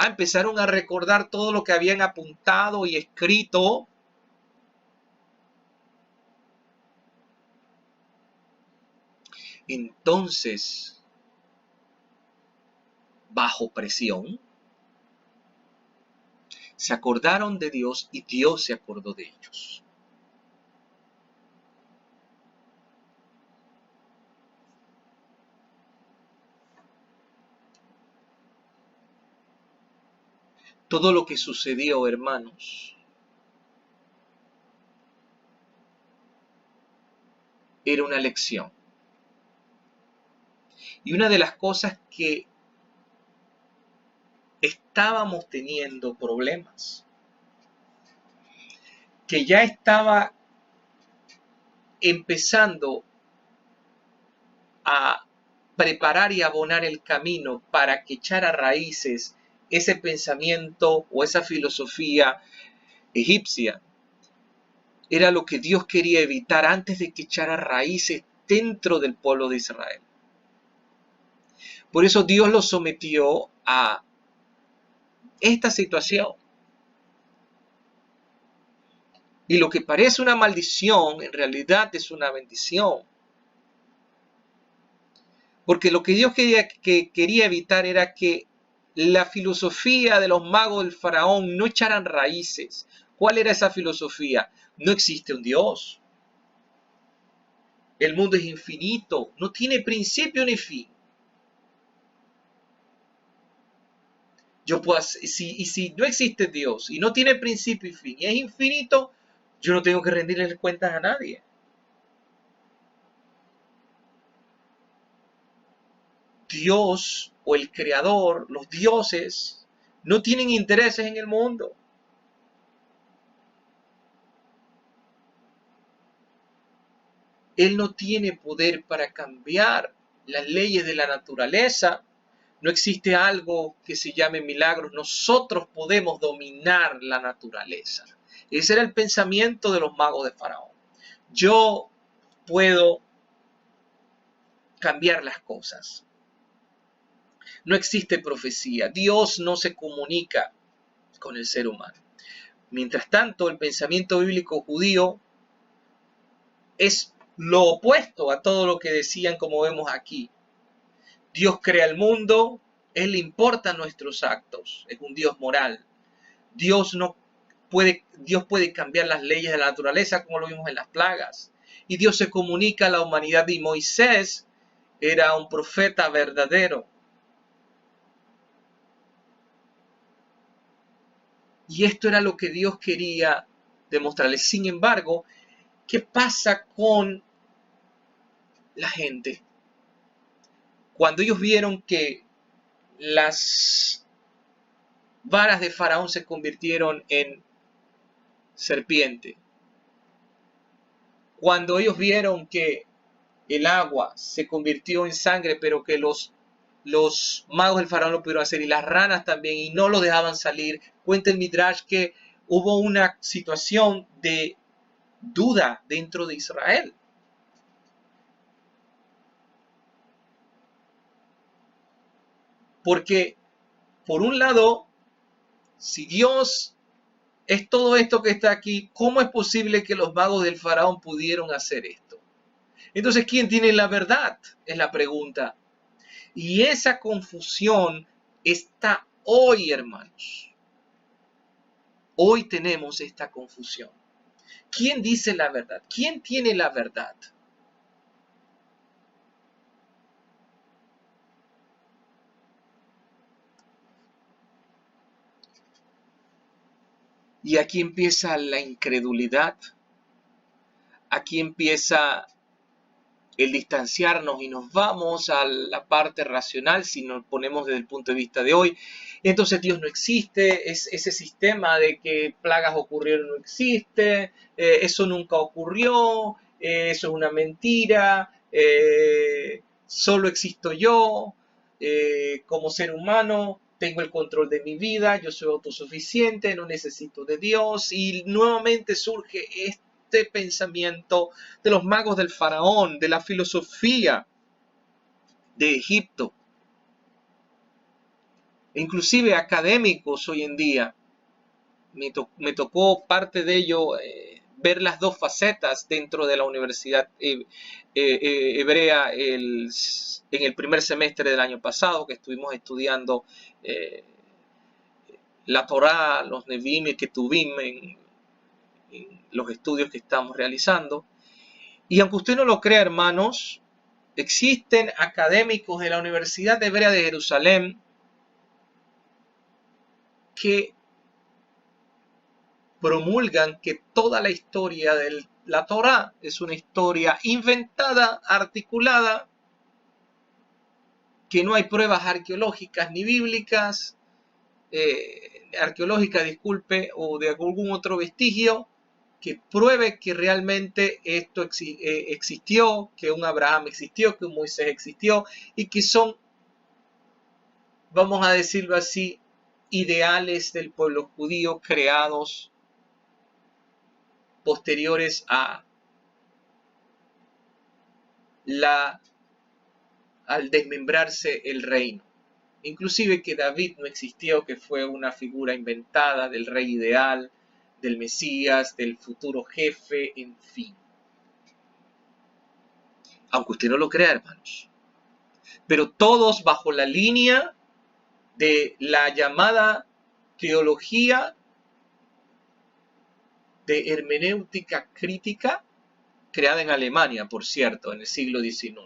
Empezaron a recordar todo lo que habían apuntado y escrito. Entonces, bajo presión, se acordaron de Dios y Dios se acordó de ellos. Todo lo que sucedió, hermanos, era una lección. Y una de las cosas que estábamos teniendo problemas, que ya estaba empezando a preparar y abonar el camino para que echara raíces ese pensamiento o esa filosofía egipcia, era lo que Dios quería evitar antes de que echara raíces dentro del pueblo de Israel. Por eso Dios los sometió a esta situación. Y lo que parece una maldición, en realidad es una bendición. Porque lo que Dios quería evitar era que la filosofía de los magos del faraón no echaran raíces. ¿Cuál era esa filosofía? No existe un Dios. El mundo es infinito, no tiene principio ni fin. Si no existe Dios y no tiene principio y fin y es infinito, yo no tengo que rendirle cuentas a nadie. Dios o el creador, los dioses, no tienen intereses en el mundo. Él no tiene poder para cambiar las leyes de la naturaleza. No existe algo que se llame milagros. Nosotros podemos dominar la naturaleza. Ese era el pensamiento de los magos de Faraón. Yo puedo cambiar las cosas. No existe profecía. Dios no se comunica con el ser humano. Mientras tanto, el pensamiento bíblico judío es lo opuesto a todo lo que decían, como vemos aquí. Dios crea el mundo, Él le importan nuestros actos, es un Dios moral. Dios puede cambiar las leyes de la naturaleza, como lo vimos en las plagas. Y Dios se comunica a la humanidad, y Moisés era un profeta verdadero. Y esto era lo que Dios quería demostrarles. Sin embargo, ¿qué pasa con la gente? Cuando ellos vieron que las varas de Faraón se convirtieron en serpiente, cuando ellos vieron que el agua se convirtió en sangre, pero que los magos del Faraón lo pudieron hacer y las ranas también, y no lo dejaban salir, cuenta el Midrash que hubo una situación de duda dentro de Israel. Porque, por un lado, si Dios es todo esto que está aquí, ¿cómo es posible que los magos del Faraón pudieron hacer esto? Entonces, ¿quién tiene la verdad? Es la pregunta. Y esa confusión está hoy, hermanos. Hoy tenemos esta confusión. ¿Quién dice la verdad? ¿Quién tiene la verdad? Y aquí empieza la incredulidad. Aquí empieza el distanciarnos y nos vamos a la parte racional si nos ponemos desde el punto de vista de hoy. Entonces Dios no existe, ese sistema de que plagas ocurrieron no existe, eso nunca ocurrió, eso es una mentira, solo existo yo como ser humano. Tengo el control de mi vida, yo soy autosuficiente, no necesito de Dios. Y nuevamente surge este pensamiento de los magos del faraón, de la filosofía de Egipto. Inclusive académicos hoy en día. Me tocó parte de ello ver las dos facetas dentro de la Universidad Hebrea en el primer semestre del año pasado, que estuvimos estudiando la Torá, los Nevim y Ketuvim en los estudios que estamos realizando. Y aunque usted no lo crea, hermanos, existen académicos de la Universidad Hebrea de Jerusalén que promulgan que toda la historia del la Torá es una historia inventada, articulada, que no hay pruebas arqueológicas ni bíblicas, disculpe, o de algún otro vestigio que pruebe que realmente esto existió, que un Abraham existió, que un Moisés existió, y que son, vamos a decirlo así, ideales del pueblo judío creados posteriores a al desmembrarse el reino. Inclusive que David no existió, que fue una figura inventada del rey ideal, del Mesías, del futuro jefe, en fin. Aunque usted no lo crea, hermanos. Pero todos bajo la línea de la llamada teología de hermenéutica crítica, creada en Alemania, por cierto, en el siglo XIX,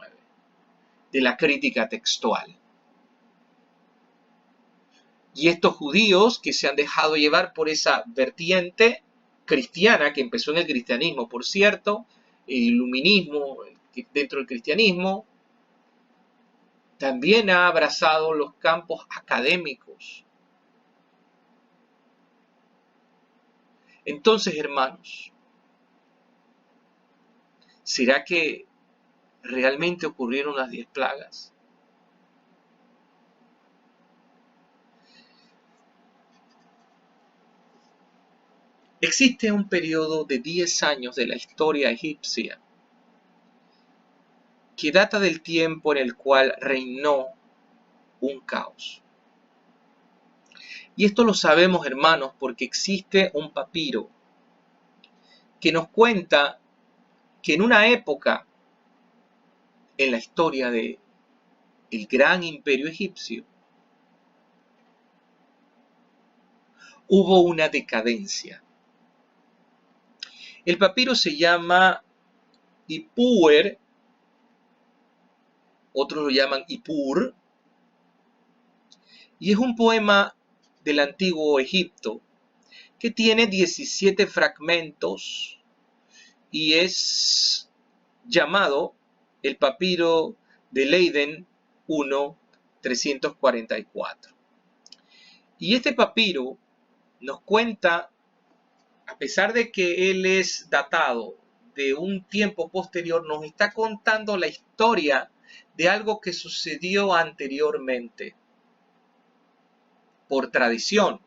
de la crítica textual. Y estos judíos que se han dejado llevar por esa vertiente cristiana, que empezó en el cristianismo, por cierto, el iluminismo dentro del cristianismo, también ha abrazado los campos académicos. Entonces, hermanos, ¿será que realmente ocurrieron las 10 plagas? Existe un periodo de 10 años de la historia egipcia que data del tiempo en el cual reinó un caos. Y esto lo sabemos, hermanos, porque existe un papiro que nos cuenta que en una época en la historia del gran imperio egipcio hubo una decadencia. El papiro se llama Ipuwer, otros lo llaman Ipur, y es un poema del antiguo Egipto que tiene 17 fragmentos y es llamado el papiro de Leiden 1-344. Y este papiro nos cuenta, a pesar de que él es datado de un tiempo posterior, nos está contando la historia de algo que sucedió anteriormente por tradición,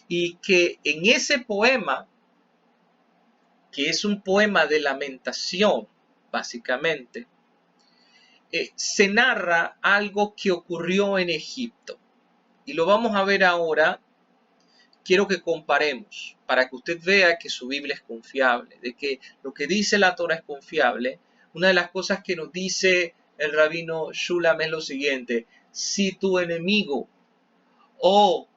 y que en ese poema, que es un poema de lamentación básicamente, se narra algo que ocurrió en Egipto, y lo vamos a ver ahora. Quiero que comparemos para que usted vea que su Biblia es confiable, de que lo que dice la Torá es confiable. Una de las cosas que nos dice el rabino Shulam es lo siguiente: si tu enemigo o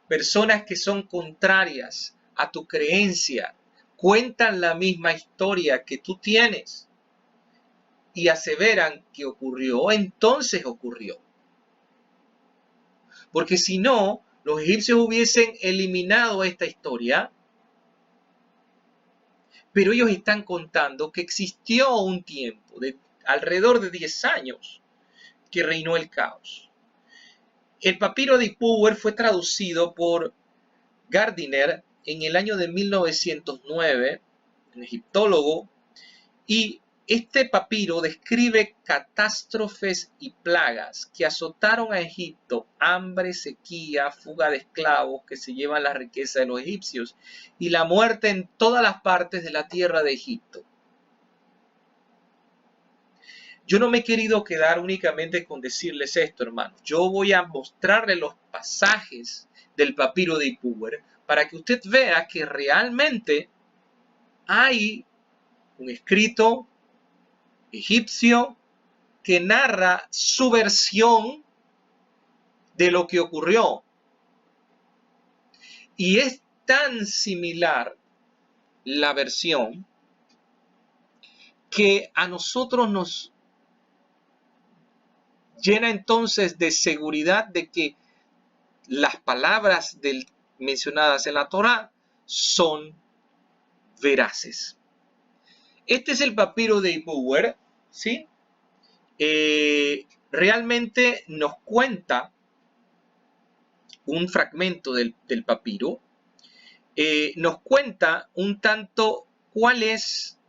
personas que son contrarias a tu creencia cuentan la misma historia que tú tienes y aseveran que ocurrió, entonces ocurrió. Porque si no, los egipcios hubiesen eliminado esta historia, pero ellos están contando que existió un tiempo de alrededor de 10 años que reinó el caos. El papiro de Ipuwer fue traducido por Gardiner en el año de 1909, un egiptólogo, y este papiro describe catástrofes y plagas que azotaron a Egipto: hambre, sequía, fuga de esclavos que se llevan la riqueza de los egipcios y la muerte en todas las partes de la tierra de Egipto. Yo no me he querido quedar únicamente con decirles esto, hermanos. Yo voy a mostrarles los pasajes del papiro de Ipuwer para que usted vea que realmente hay un escrito egipcio que narra su versión de lo que ocurrió. Y es tan similar la versión que a nosotros nos llena entonces de seguridad de que las palabras mencionadas en la Torá son veraces. Este es el papiro de Ipuwer, ¿sí? Realmente nos cuenta un fragmento del papiro, nos cuenta un tanto cuál es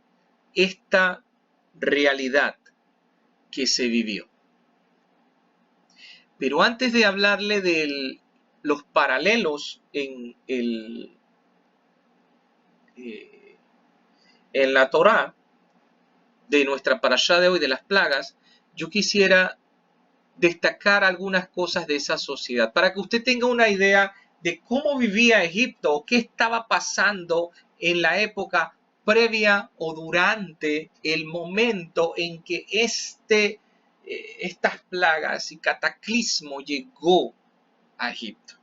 esta realidad que se vivió. Pero antes de hablarle de los paralelos en la Torá, de nuestra parashá de hoy, de las plagas, yo quisiera destacar algunas cosas de esa sociedad, para que usted tenga una idea de cómo vivía Egipto, o qué estaba pasando en la época previa o durante el momento en que estas plagas y cataclismo llegó a Egipto.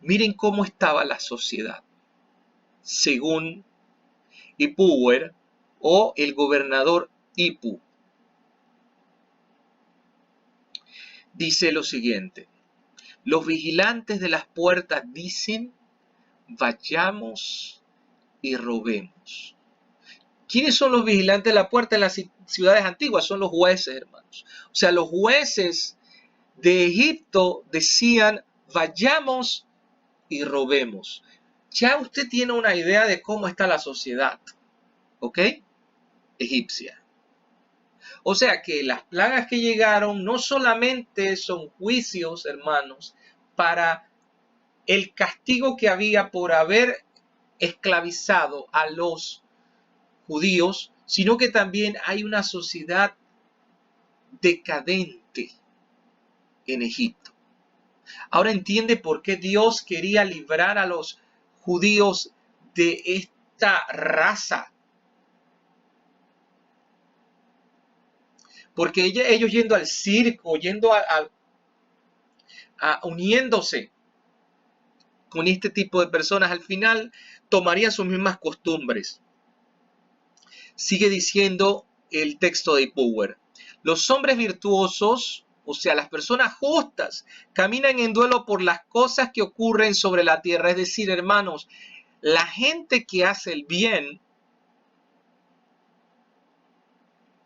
Miren cómo estaba la sociedad, según Ipuwer o el gobernador Ipu. Dice lo siguiente: los vigilantes de las puertas dicen, vayamos y robemos. ¿Quiénes son los vigilantes de la puerta en las ciudades antiguas? Son los jueces, hermanos. O sea, los jueces de Egipto decían, vayamos y robemos. Ya usted tiene una idea de cómo está la sociedad, ¿ok? Egipcia. O sea que las plagas que llegaron no solamente son juicios, hermanos, para el castigo que había por haber esclavizado a los judíos, sino que también hay una sociedad decadente en Egipto. Ahora entiende por qué Dios quería librar a los judíos de esta raza. Porque ellos yendo al circo, yendo uniéndose con este tipo de personas, al final tomarían sus mismas costumbres. Sigue diciendo el texto de Ipuwer: los hombres virtuosos, o sea, las personas justas, caminan en duelo por las cosas que ocurren sobre la tierra. Es decir, hermanos, la gente que hace el bien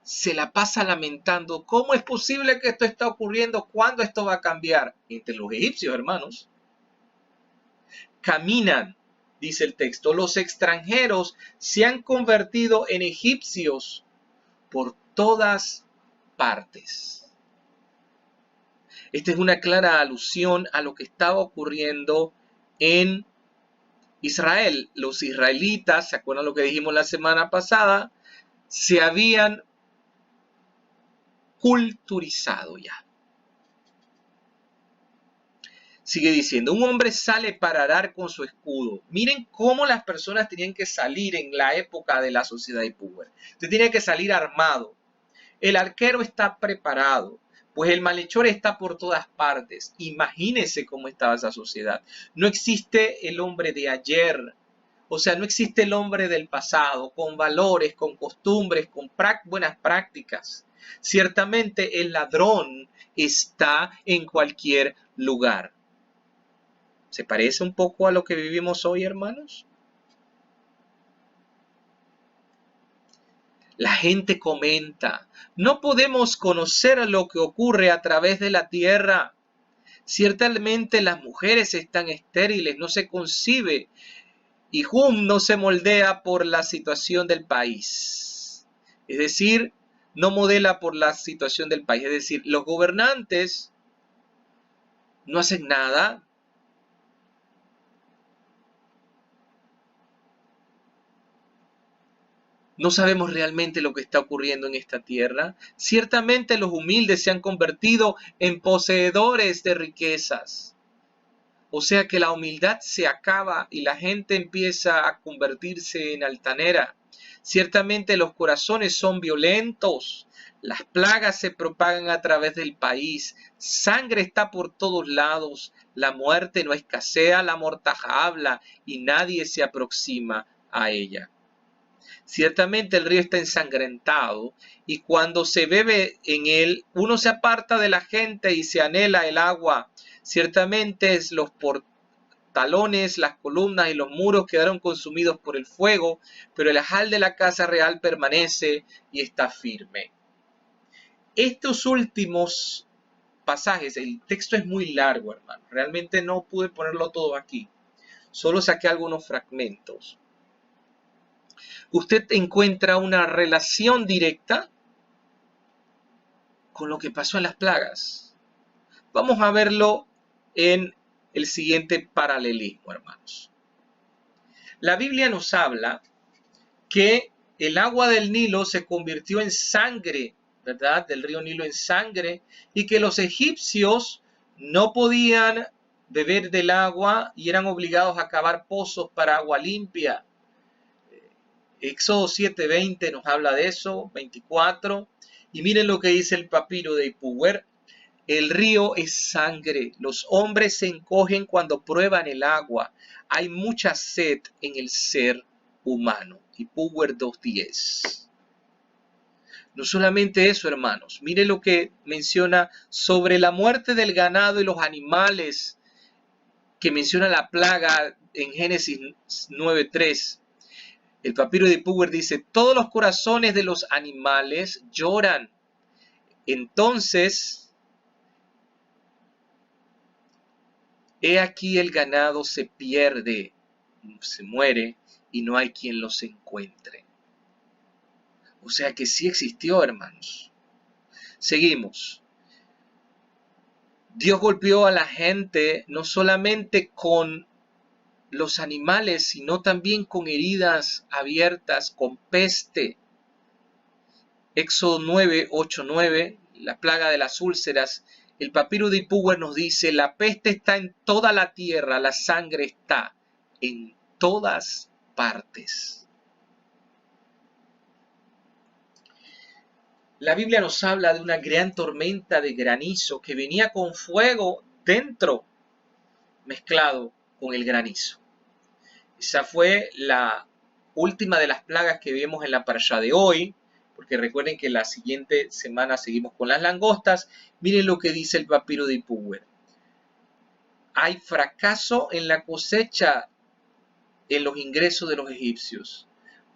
se la pasa lamentando. ¿Cómo es posible que esto está ocurriendo? ¿Cuándo esto va a cambiar? Entre los egipcios, hermanos, caminan, dice el texto, los extranjeros se han convertido en egipcios por todas partes. Esta es una clara alusión a lo que estaba ocurriendo en Israel. Los israelitas, ¿se acuerdan lo que dijimos la semana pasada? Se habían culturizado ya. Sigue diciendo, un hombre sale para arar con su escudo. Miren cómo las personas tenían que salir en la época de la sociedad de Ipuwer. Usted tiene que salir armado. El arquero está preparado, pues el malhechor está por todas partes. Imagínense cómo estaba esa sociedad. No existe el hombre de ayer. O sea, no existe el hombre del pasado, con valores, con costumbres, con buenas prácticas. Ciertamente el ladrón está en cualquier lugar. ¿Se parece un poco a lo que vivimos hoy, hermanos? La gente comenta, no podemos conocer lo que ocurre a través de la tierra. Ciertamente las mujeres están estériles, no se concibe, y no se moldea por la situación del país. Es decir, no modela por la situación del país. Es decir, los gobernantes no hacen nada. No sabemos realmente lo que está ocurriendo en esta tierra. Ciertamente los humildes se han convertido en poseedores de riquezas. O sea que la humildad se acaba y la gente empieza a convertirse en altanera. Ciertamente los corazones son violentos. Las plagas se propagan a través del país. Sangre está por todos lados. La muerte no escasea, la mortaja habla y nadie se aproxima a ella. Ciertamente el río está ensangrentado y cuando se bebe en él, uno se aparta de la gente y se anhela el agua. Ciertamente los talones, las columnas y los muros quedaron consumidos por el fuego, pero el ajal de la casa real permanece y está firme. Estos últimos pasajes, el texto es muy largo, hermano. Realmente no pude ponerlo todo aquí. Solo saqué algunos fragmentos. Usted encuentra una relación directa con lo que pasó en las plagas. Vamos a verlo en el siguiente paralelismo, hermanos. La Biblia nos habla que el agua del Nilo se convirtió en sangre, ¿verdad? Del río Nilo en sangre, y que los egipcios no podían beber del agua y eran obligados a cavar pozos para agua limpia. Éxodo 7:20 nos habla de eso, 24. Y miren lo que dice el papiro de Ipuwer. El río es sangre. Los hombres se encogen cuando prueban el agua. Hay mucha sed en el ser humano. Ipuwer 2:10. No solamente eso, hermanos. Mire lo que menciona sobre la muerte del ganado y los animales, que menciona la plaga en Génesis 9:3. El papiro de Ipuwer dice, todos los corazones de los animales lloran. Entonces, he aquí el ganado se pierde, se muere y no hay quien los encuentre. O sea que sí existió, hermanos. Seguimos. Dios golpeó a la gente no solamente con los animales, sino también con heridas abiertas, con peste. Éxodo 9:8-9, la plaga de las úlceras. El papiro de Ipuwer nos dice, la peste está en toda la tierra, la sangre está en todas partes. La Biblia nos habla de una gran tormenta de granizo que venía con fuego dentro, mezclado con el granizo. Esa fue la última de las plagas que vemos en la parashá de hoy, porque recuerden que la siguiente semana seguimos con las langostas. Miren lo que dice el papiro de Ipuwer. Hay fracaso en la cosecha, en los ingresos de los egipcios.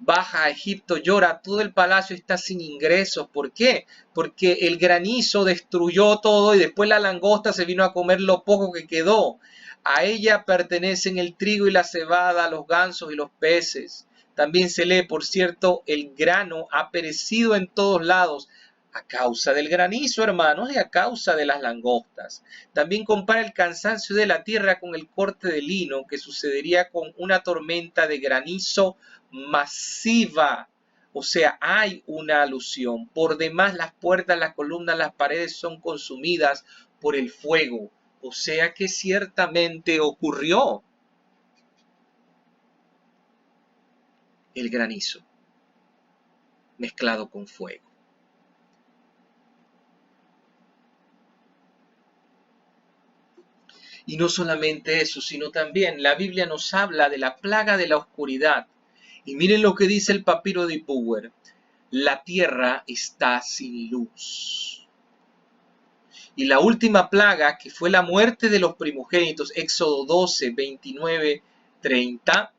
Baja a Egipto, llora, todo el palacio está sin ingresos. ¿Por qué? Porque el granizo destruyó todo y después la langosta se vino a comer lo poco que quedó. A ella pertenecen el trigo y la cebada, los gansos y los peces. También se lee, por cierto, el grano ha perecido en todos lados a causa del granizo, hermanos, y a causa de las langostas. También compara el cansancio de la tierra con el corte de lino que sucedería con una tormenta de granizo masiva. O sea, hay una alusión. Por demás, las puertas, las columnas, las paredes son consumidas por el fuego. O sea que ciertamente ocurrió el granizo mezclado con fuego. Y no solamente eso, sino también la Biblia nos habla de la plaga de la oscuridad. Y miren lo que dice el papiro de Ipuwer. La tierra está sin luz. Y la última plaga, que fue la muerte de los primogénitos, Éxodo 12:29-30,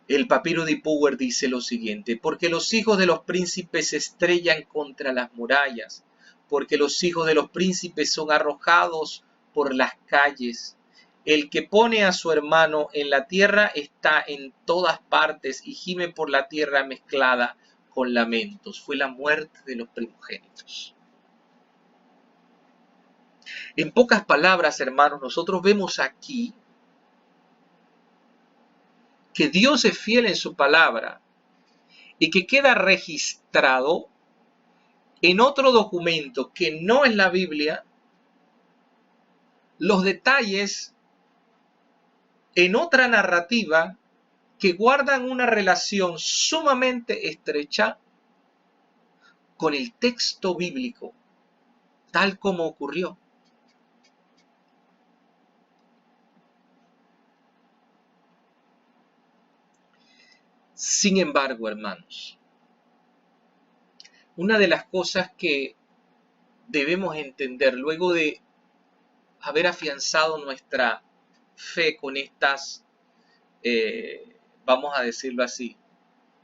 el papiro de Ipuwer dice lo siguiente, porque los hijos de los príncipes se estrellan contra las murallas, porque los hijos de los príncipes son arrojados por las calles. El que pone a su hermano en la tierra está en todas partes y gime por la tierra mezclada con lamentos. Fue la muerte de los primogénitos. En pocas palabras, hermanos, nosotros vemos aquí que Dios es fiel en su palabra y que queda registrado en otro documento que no es la Biblia, los detalles en otra narrativa que guardan una relación sumamente estrecha con el texto bíblico, tal como ocurrió. Sin embargo, hermanos, una de las cosas que debemos entender luego de haber afianzado nuestra fe con estas, vamos a decirlo así,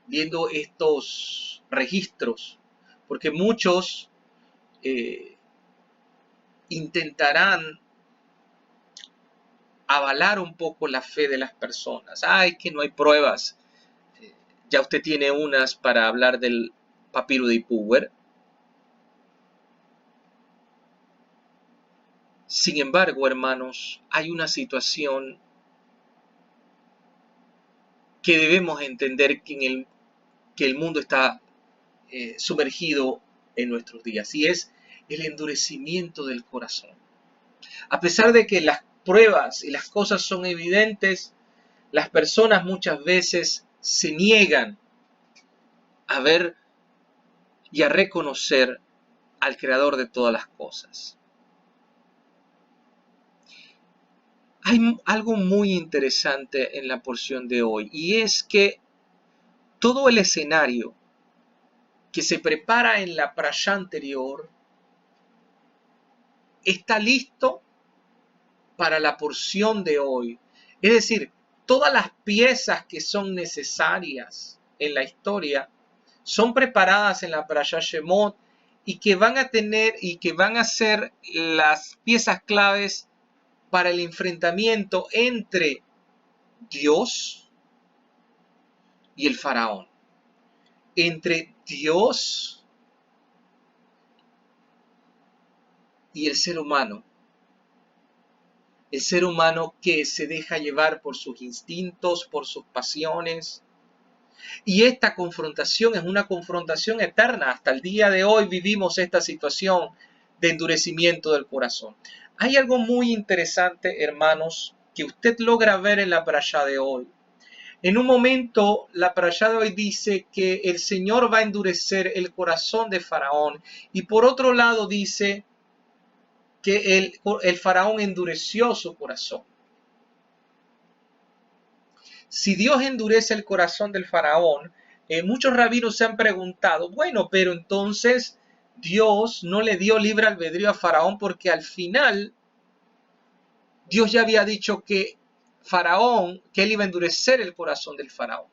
viendo estos registros, porque muchos intentarán avalar un poco la fe de las personas. Ay, que no hay pruebas. Ya usted tiene unas para hablar del papiro de Ipuwer. Sin embargo, hermanos, hay una situación que debemos entender que el mundo está sumergido en nuestros días, y es el endurecimiento del corazón. A pesar de que las pruebas y las cosas son evidentes, las personas muchas veces se niegan a ver y a reconocer al Creador de todas las cosas. Hay algo muy interesante en la porción de hoy, y es que todo el escenario que se prepara en la parashá anterior está listo para la porción de hoy. Es decir, todas las piezas que son necesarias en la historia son preparadas en la parashá Shemot y que van a ser las piezas claves para el enfrentamiento entre Dios y el faraón, entre Dios y el ser humano que se deja llevar por sus instintos, por sus pasiones. Y esta confrontación es una confrontación eterna. Hasta el día de hoy vivimos esta situación de endurecimiento del corazón. Hay algo muy interesante, hermanos, que usted logra ver en la parashá de hoy. En un momento, la parashá de hoy dice que el Señor va a endurecer el corazón de Faraón, y por otro lado dice que el faraón endureció su corazón. Si Dios endurece el corazón del faraón, muchos rabinos se han preguntado, bueno, pero entonces Dios no le dio libre albedrío a faraón, porque al final Dios ya había dicho que él iba a endurecer el corazón del faraón.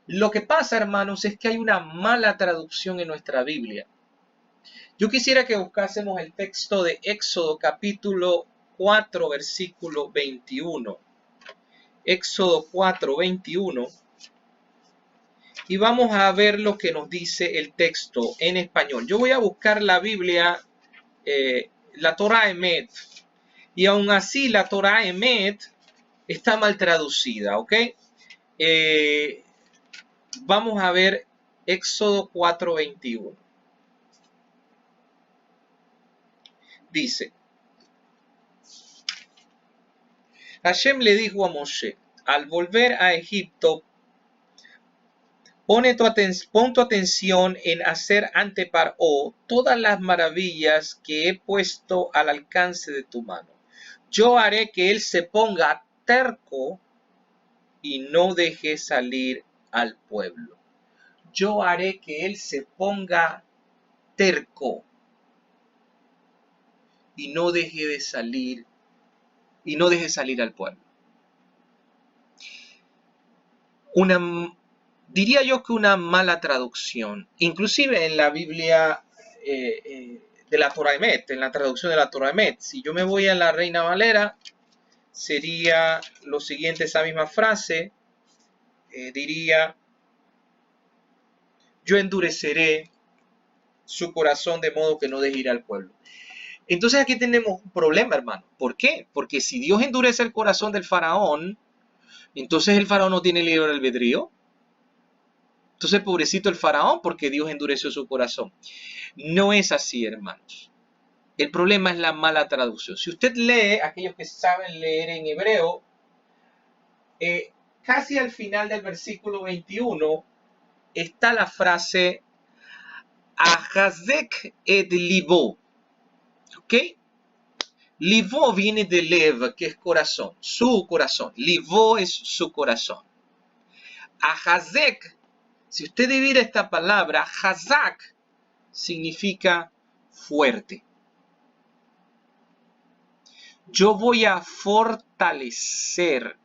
Lo que pasa, hermanos, es que hay una mala traducción en nuestra Biblia. Yo quisiera que buscásemos el texto de Éxodo capítulo 4, versículo 21. Éxodo 4, 21. Y vamos a ver lo que nos dice el texto en español. Yo voy a buscar la Biblia, la Torah Emet. Y aún así la Torah Emet está mal traducida, ¿ok? Vamos a ver Éxodo 4, 21. Dice, Hashem le dijo a Moshe, al volver a Egipto, pon tu atención en hacer ante Paró todas las maravillas que he puesto al alcance de tu mano. Yo haré que él se ponga terco y no deje salir al pueblo. Yo haré que él se ponga terco y no deje salir al pueblo. Diría yo que una mala traducción, inclusive en la Biblia de la Torah Emet, en la traducción de la Torah Emet. Si yo me voy a la Reina Valera, sería lo siguiente, esa misma frase, diría, yo endureceré su corazón de modo que no deje ir al pueblo. Entonces aquí tenemos un problema, hermano. ¿Por qué? Porque si Dios endurece el corazón del faraón, entonces el faraón no tiene libre albedrío. Entonces, pobrecito el faraón, porque Dios endureció su corazón. No es así, hermanos. El problema es la mala traducción. Si usted lee, aquellos que saben leer en hebreo, casi al final del versículo 21 está la frase Ahazek et libo. ¿Ok? Libo viene de lev, que es corazón, su corazón. Libo es su corazón. Ahazek, si usted divide esta palabra, Hazak significa fuerte. yo voy a fortalecer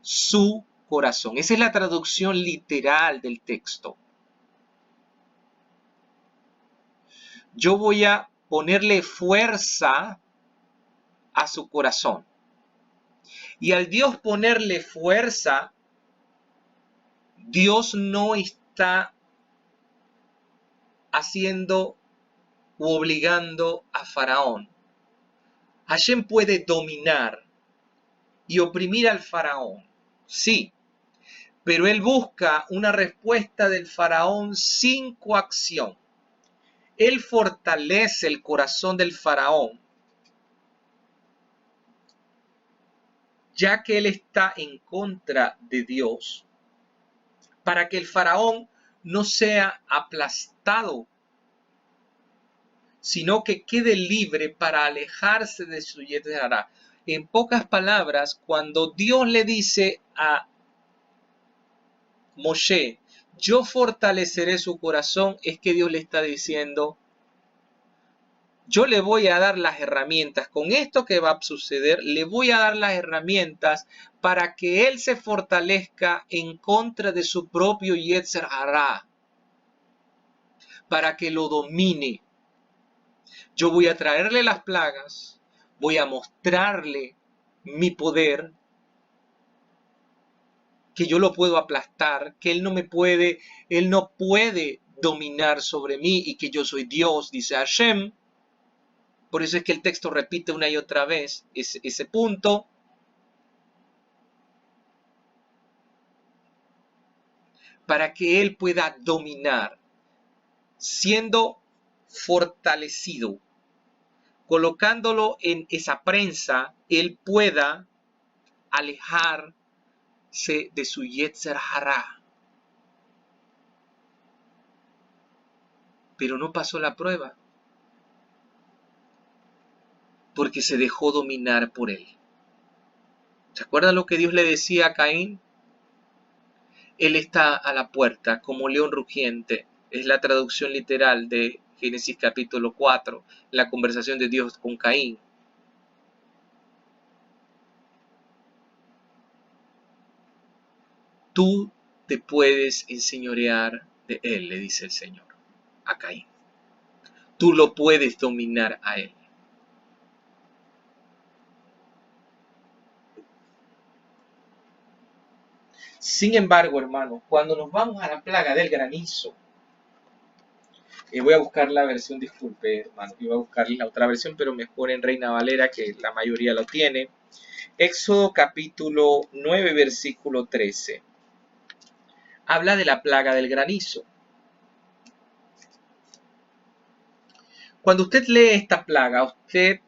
su corazón. Esa es la traducción literal del texto. Yo voy a ponerle fuerza a su corazón. Y al Dios ponerle fuerza, Dios no está haciendo u obligando a Faraón. Hashem puede dominar y oprimir al Faraón, sí, pero él busca una respuesta del Faraón sin coacción. Él fortalece el corazón del Faraón, ya que él está en contra de Dios, para que el Faraón no sea aplastado, sino que quede libre para alejarse de su Yetzer Hará. En pocas palabras, cuando Dios le dice a Moshe, yo fortaleceré su corazón, es que Dios le está diciendo, yo le voy a dar las herramientas, con esto que va a suceder, le voy a dar las herramientas para que él se fortalezca en contra de su propio Yetzer Hará, para que lo domine. Yo voy a traerle las plagas, voy a mostrarle mi poder, que yo lo puedo aplastar, que él no puede dominar sobre mí y que yo soy Dios, dice Hashem. Por eso es que el texto repite una y otra vez ese punto. Para que él pueda dominar, siendo fortalecido, colocándolo en esa prensa, él pueda alejarse de su Yetzer Hará. Pero no pasó la prueba, porque se dejó dominar por él. ¿Se acuerdan lo que Dios le decía a Caín? Él está a la puerta como león rugiente. Es la traducción literal de Génesis capítulo 4, la conversación de Dios con Caín. Tú te puedes enseñorear de él, le dice el Señor a Caín. Tú lo puedes dominar a él. Sin embargo, hermanos, cuando nos vamos a la plaga del granizo, voy a buscar la versión, disculpe, hermano, iba a buscar la otra versión, pero mejor en Reina Valera, que la mayoría lo tiene. Éxodo capítulo 9, versículo 13. Habla de la plaga del granizo. Cuando usted lee esta plaga, usted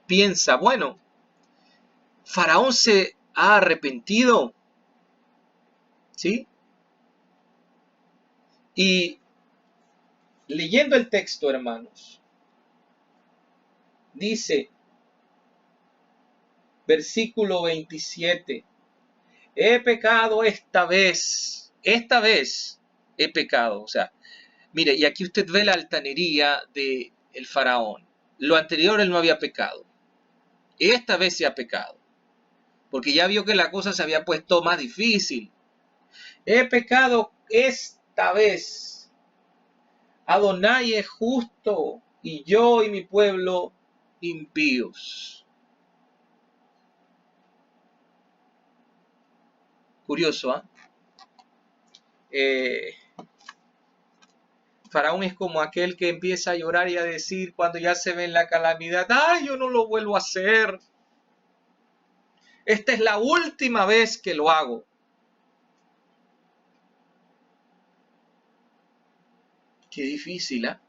piensa, bueno, Faraón se ha arrepentido, ¿sí? Y leyendo el texto, hermanos, dice, versículo 27, he pecado esta vez he pecado. O sea, mire, y aquí usted ve la altanería del Faraón. Lo anterior él no había pecado. Esta vez se ha pecado, porque ya vio que la cosa se había puesto más difícil. He pecado esta vez. Adonai es justo y yo y mi pueblo impíos. Curioso, Faraón es como aquel que empieza a llorar y a decir cuando ya se ve en la calamidad, ¡ay, yo no lo vuelvo a hacer! Esta es la última vez que lo hago. Qué difícil, ¿eh?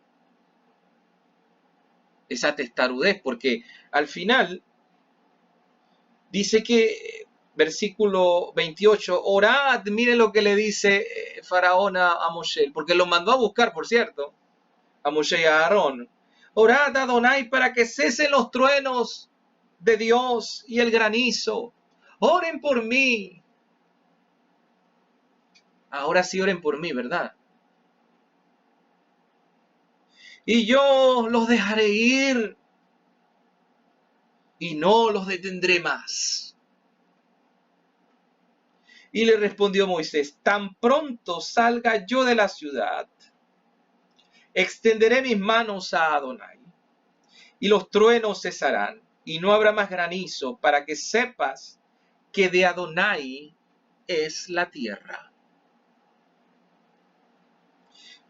Esa testarudez, porque al final dice que, versículo 28, orad, miren lo que le dice Faraón a Moshe, porque lo mandó a buscar, por cierto, a Moshe y a Aarón. Orad a Adonai para que cesen los truenos de Dios y el granizo. Oren por mí. Ahora sí oren por mí, ¿verdad? Y yo los dejaré ir. y no los detendré más. Y le respondió Moisés, tan pronto salga yo de la ciudad, extenderé mis manos a Adonai, y los truenos cesarán, y no habrá más granizo, para que sepas que de Adonai es la tierra.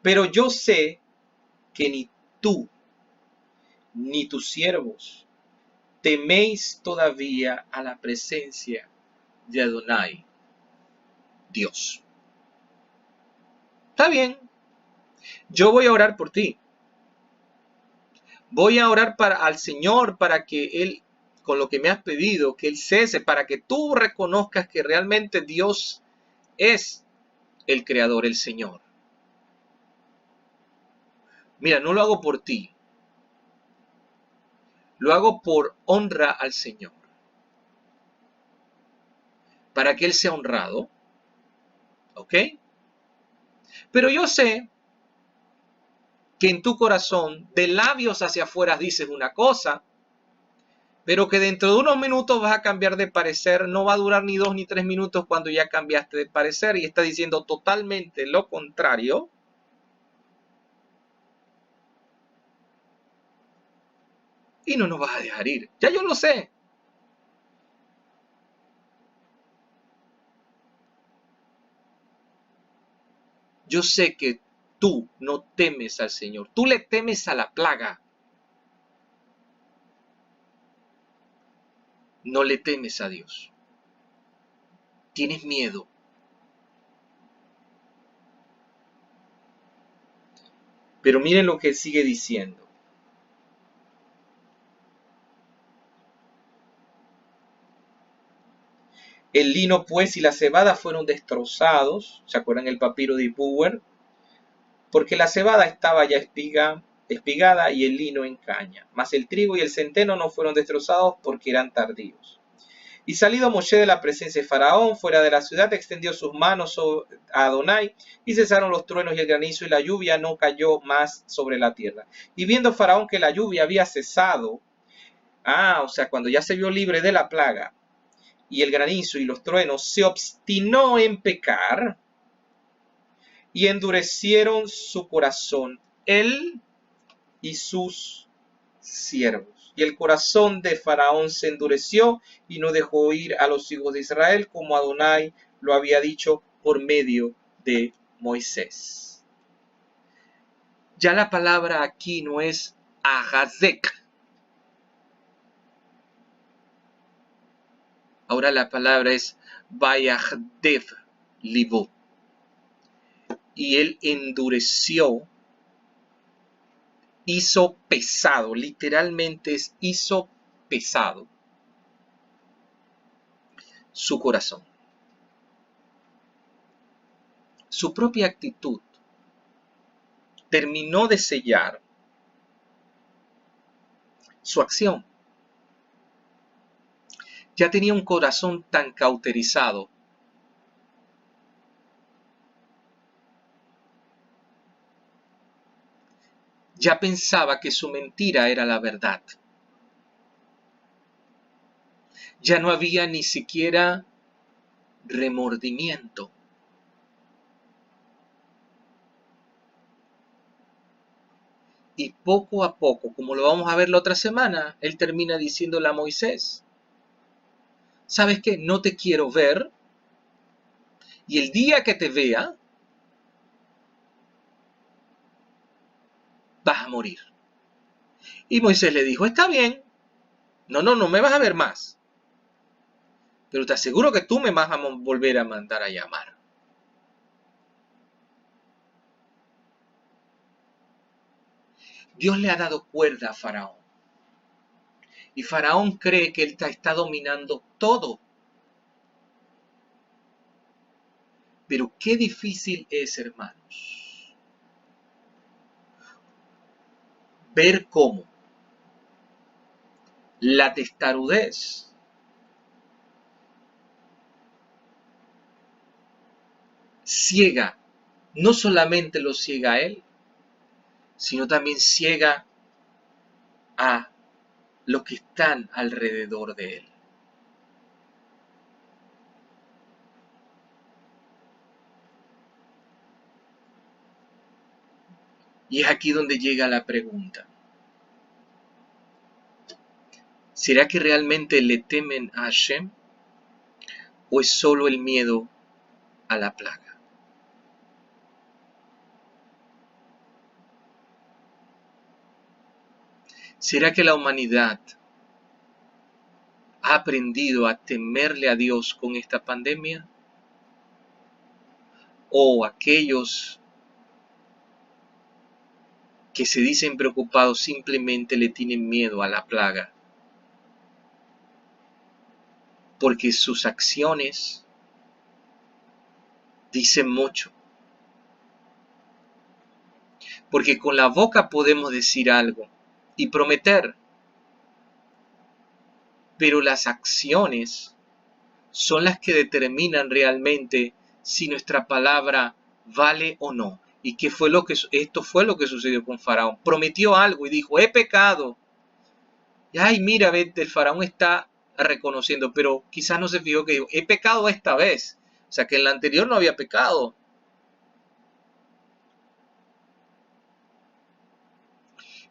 Pero yo sé que ni tú, ni tus siervos, teméis todavía a la presencia de Adonai, Dios. Está bien, yo voy a orar por ti. Voy a orar al Señor para que Él, con lo que me has pedido, que Él cese, para que tú reconozcas que realmente Dios es el Creador, el Señor. Mira, no lo hago por ti. Lo hago por honra al Señor. Para que Él sea honrado. ¿Ok? Pero yo sé que en tu corazón, de labios hacia afuera dices una cosa, pero que dentro de unos minutos vas a cambiar de parecer. No va a durar ni 2 ni 3 minutos cuando ya cambiaste de parecer y estás diciendo totalmente lo contrario. Y no nos vas a dejar ir. Ya yo lo sé. Yo sé que tú no temes al Señor. Tú le temes a la plaga. No le temes a Dios. Tienes miedo. Pero miren lo que sigue diciendo. El lino pues y la cebada fueron destrozados. ¿Se acuerdan el papiro de Bower? Porque la cebada estaba ya espigada y el lino en caña. Mas el trigo y el centeno no fueron destrozados porque eran tardíos. Y salido Moshe de la presencia de Faraón, fuera de la ciudad, extendió sus manos a Adonai, y cesaron los truenos y el granizo, y la lluvia no cayó más sobre la tierra. Y viendo Faraón que la lluvia había cesado, o sea, cuando ya se vio libre de la plaga, y el granizo y los truenos, se obstinó en pecar, y endurecieron su corazón, él y sus siervos. Y el corazón de Faraón se endureció y no dejó ir a los hijos de Israel, como Adonai lo había dicho por medio de Moisés. Ya la palabra aquí no es ahazek. Ahora la palabra es vayahdev libo. Y él endureció, hizo pesado, literalmente hizo pesado su corazón. Su propia actitud terminó de sellar su acción. Ya tenía un corazón tan cauterizado ya pensaba que su mentira era la verdad. Ya no había ni siquiera remordimiento. Y poco a poco, como lo vamos a ver la otra semana, él termina diciéndole a Moisés, ¿sabes qué? No te quiero ver, y el día que te vea, vas a morir. Y Moisés le dijo, está bien, no me vas a ver más, pero te aseguro que tú me vas a volver a mandar a llamar. Dios le ha dado cuerda a Faraón. Y Faraón cree que él está dominando todo. Pero qué difícil es, hermanos, ver cómo la testarudez ciega, no solamente lo ciega a él, sino también ciega a los que están alrededor de él. Y es aquí donde llega la pregunta. ¿Será que realmente le temen a Hashem? ¿O es solo el miedo a la plaga? ¿Será que la humanidad ha aprendido a temerle a Dios con esta pandemia? ¿O aquellos que se dicen preocupados simplemente le tienen miedo a la plaga? Porque sus acciones dicen mucho. Porque con la boca podemos decir algo y prometer, pero las acciones son las que determinan realmente si nuestra palabra vale o no. ¿Y qué fue esto fue lo que sucedió con Faraón? Prometió algo y dijo, he pecado. Y ay, mira, el Faraón está reconociendo, pero quizás no se fijó que dijo, he pecado esta vez. O sea, que en la anterior no había pecado.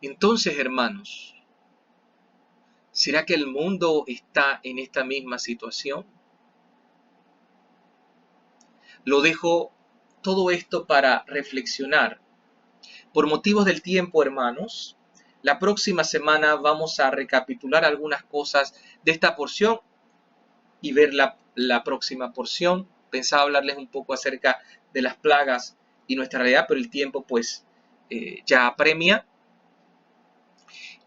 Entonces, hermanos, ¿será que el mundo está en esta misma situación? Lo dejo todo esto para reflexionar. Por motivos del tiempo, hermanos, la próxima semana vamos a recapitular algunas cosas de esta porción y ver la próxima porción. Pensaba hablarles un poco acerca de las plagas y nuestra realidad, pero el tiempo pues ya apremia.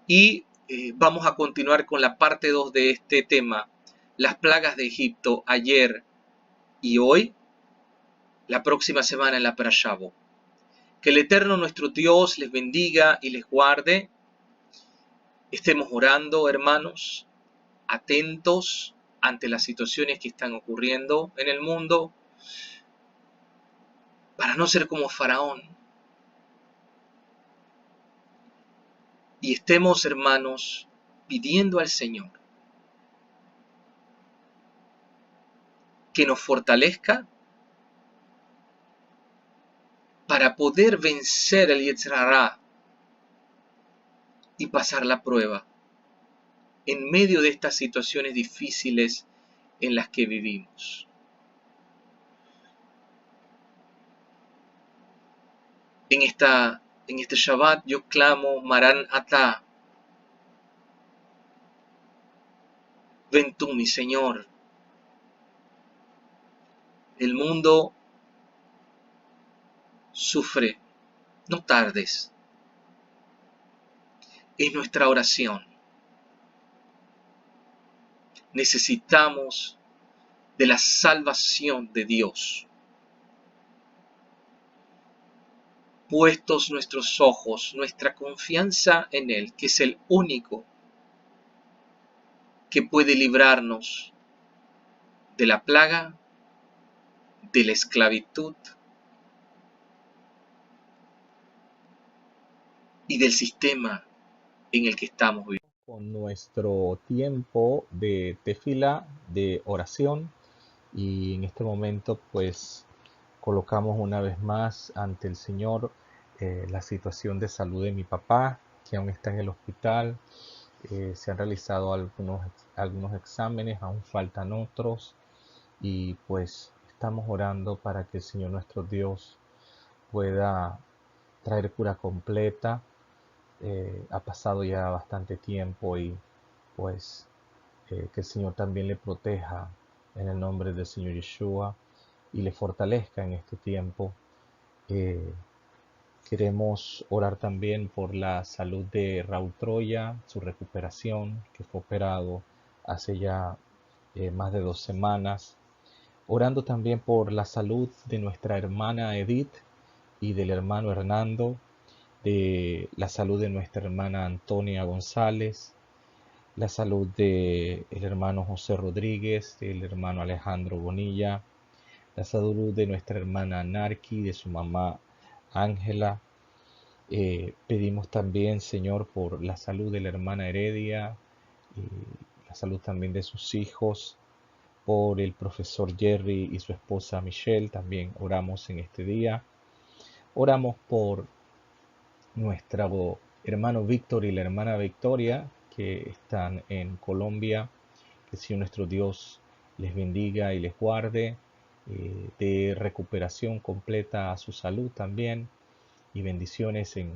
Y vamos a continuar con la parte 2 de este tema, las plagas de Egipto, ayer y hoy, la próxima semana en la Parashá Bo. Que el Eterno nuestro Dios les bendiga y les guarde. Estemos orando, hermanos, atentos ante las situaciones que están ocurriendo en el mundo, para no ser como Faraón. Y estemos, hermanos, pidiendo al Señor que nos fortalezca para poder vencer el Yetzer Hara y pasar la prueba en medio de estas situaciones difíciles en las que vivimos. En este Shabbat yo clamo Maran Atá. Ven tú, mi Señor. El mundo sufre. No tardes. Es nuestra oración. Necesitamos de la salvación de Dios. Puestos nuestros ojos, nuestra confianza en Él, que es el único que puede librarnos de la plaga, de la esclavitud y del sistema en el que estamos viviendo. Con nuestro tiempo de tefila, de oración, y en este momento pues colocamos una vez más ante el Señor la situación de salud de mi papá, que aún está en el hospital. Se han realizado algunos exámenes, aún faltan otros, y pues estamos orando para que el Señor nuestro Dios pueda traer cura completa. Ha pasado ya bastante tiempo y pues que el Señor también le proteja en el nombre del Señor Yeshua y le fortalezca en este tiempo. Queremos orar también por la salud de Raúl Troya, su recuperación, que fue operado hace ya más de 2 semanas. Orando también por la salud de nuestra hermana Edith y del hermano Hernando, de la salud de nuestra hermana Antonia González, la salud del hermano José Rodríguez, del hermano Alejandro Bonilla, la salud de nuestra hermana Narki, de su mamá Ángela. Pedimos también, Señor, por la salud de la hermana Heredia, la salud también de sus hijos, por el profesor Jerry y su esposa Michelle, también oramos en este día. Oramos por nuestro hermano Víctor y la hermana Victoria, que están en Colombia. Que el Señor nuestro Dios les bendiga y les guarde, de recuperación completa a su salud también, y bendiciones en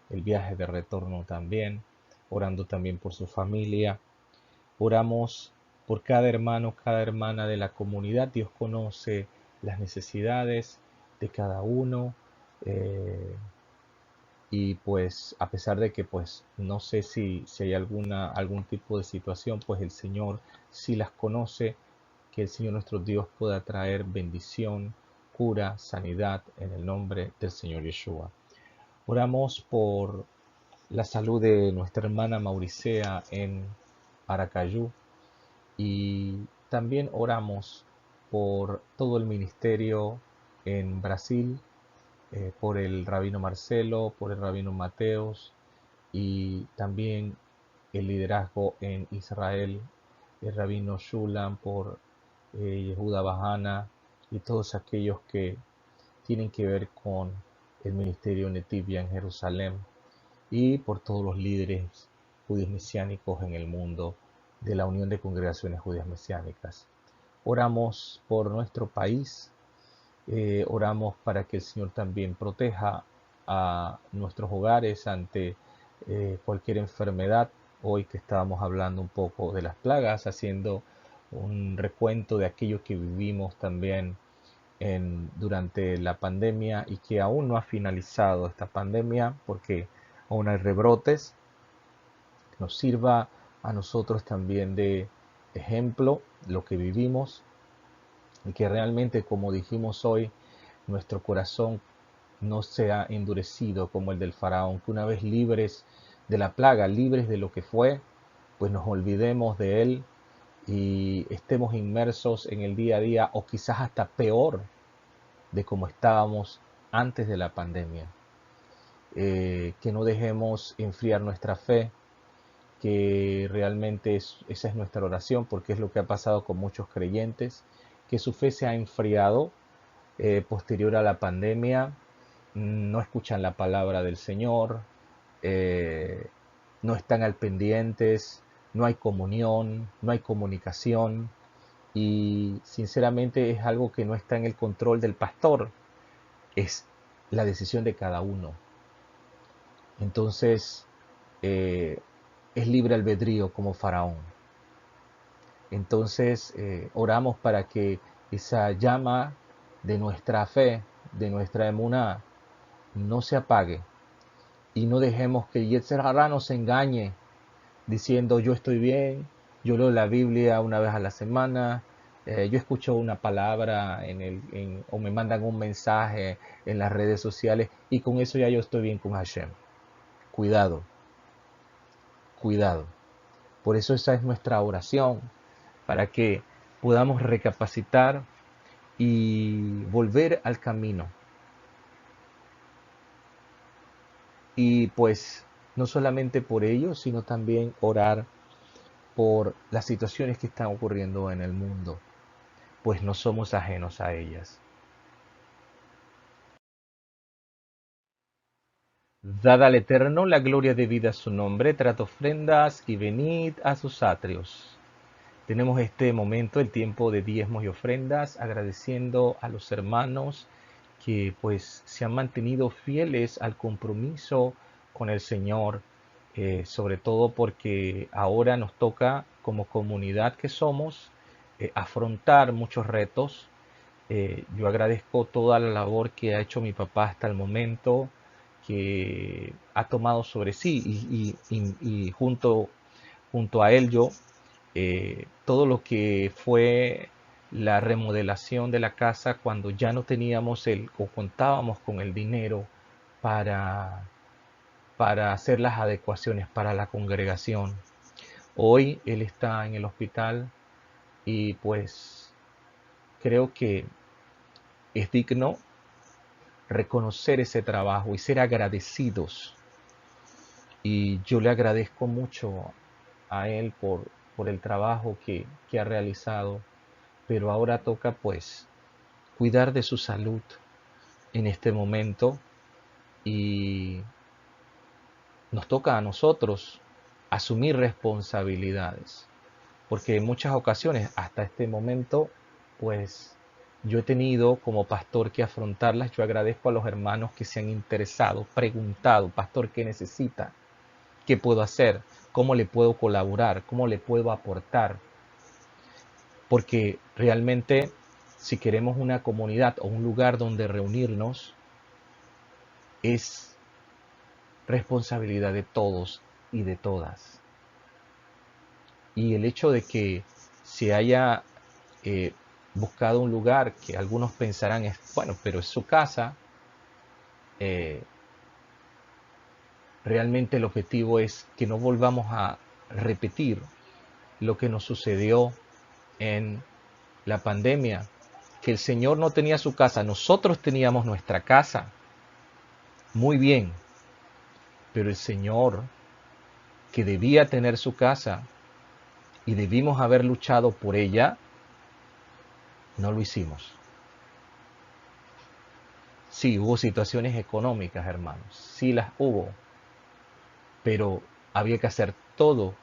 el viaje de retorno también, orando también por su familia. Oramos por cada hermano, cada hermana de la comunidad. Dios conoce las necesidades de cada uno. Y pues a pesar de que pues no sé si hay algún tipo de situación, pues el Señor sí las conoce. Que el Señor nuestro Dios pueda traer bendición, cura, sanidad en el nombre del Señor Yeshua. Oramos por la salud de nuestra hermana Mauricea en Aracayú, y también oramos por todo el ministerio en Brasil, por el rabino Marcelo, por el rabino Mateos, y también el liderazgo en Israel, el rabino Shulam, por Yehuda Bahana y todos aquellos que tienen que ver con el ministerio Netivia en Jerusalén, y por todos los líderes judíos mesiánicos en el mundo de la Unión de Congregaciones Judías Mesiánicas. Oramos por nuestro país, oramos para que el Señor también proteja a nuestros hogares ante cualquier enfermedad. Hoy que estábamos hablando un poco de las plagas, haciendo un recuento de aquello que vivimos también durante la pandemia, y que aún no ha finalizado esta pandemia porque aún hay rebrotes. Nos sirva a nosotros también de ejemplo lo que vivimos, y que realmente, como dijimos hoy, nuestro corazón no sea endurecido como el del faraón, que una vez libres de la plaga, libres de lo que fue, pues nos olvidemos de él y estemos inmersos en el día a día, o quizás hasta peor de como estábamos antes de la pandemia. Que no dejemos enfriar nuestra fe, que realmente esa es nuestra oración, porque es lo que ha pasado con muchos creyentes, que su fe se ha enfriado posterior a la pandemia. No escuchan la palabra del Señor, no están al pendientes, no hay comunión, no hay comunicación, y sinceramente es algo que no está en el control del pastor, es la decisión de cada uno. Entonces, es libre albedrío como faraón. Entonces, oramos para que esa llama de nuestra fe, de nuestra emuná, no se apague, y no dejemos que Yetzer Hará nos engañe diciendo yo estoy bien, yo leo la Biblia una vez a la semana, yo escucho una palabra o me mandan un mensaje en las redes sociales, y con eso ya yo estoy bien con Hashem. Cuidado, cuidado. Por eso esa es nuestra oración, para que podamos recapacitar y volver al camino. Y pues no solamente por ello, sino también orar por las situaciones que están ocurriendo en el mundo, pues no somos ajenos a ellas. Dad al Eterno la gloria debida a su nombre, traed ofrendas y venid a sus atrios. Tenemos este momento, el tiempo de diezmos y ofrendas, agradeciendo a los hermanos que pues se han mantenido fieles al compromiso con el Señor, sobre todo porque ahora nos toca, como comunidad que somos, afrontar muchos retos. Yo agradezco toda la labor que ha hecho mi papá hasta el momento, que ha tomado sobre sí, y junto a él yo, todo lo que fue la remodelación de la casa cuando ya no teníamos o contábamos con el dinero para, hacer las adecuaciones para la congregación. Hoy él está en el hospital, y pues creo que es digno reconocer ese trabajo y ser agradecidos. Y yo le agradezco mucho a él por el trabajo que ha realizado, pero ahora toca pues cuidar de su salud en este momento y nos toca a nosotros asumir responsabilidades, porque en muchas ocasiones hasta este momento pues yo he tenido como pastor que afrontarlas. Yo agradezco a los hermanos que se han interesado, preguntado, pastor, ¿qué necesita? ¿Qué puedo hacer? ¿Cómo le puedo colaborar? ¿Cómo le puedo aportar? Porque realmente si queremos una comunidad o un lugar donde reunirnos, es responsabilidad de todos y de todas. Y el hecho de que se haya buscado un lugar que algunos pensarán es, bueno, pero es su casa, realmente el objetivo es que no volvamos a repetir lo que nos sucedió en la pandemia, que el Señor no tenía su casa, nosotros teníamos nuestra casa, muy bien, pero el Señor, que debía tener su casa y debimos haber luchado por ella, no lo hicimos. Sí, hubo situaciones económicas, hermanos, sí las hubo, pero había que hacer todo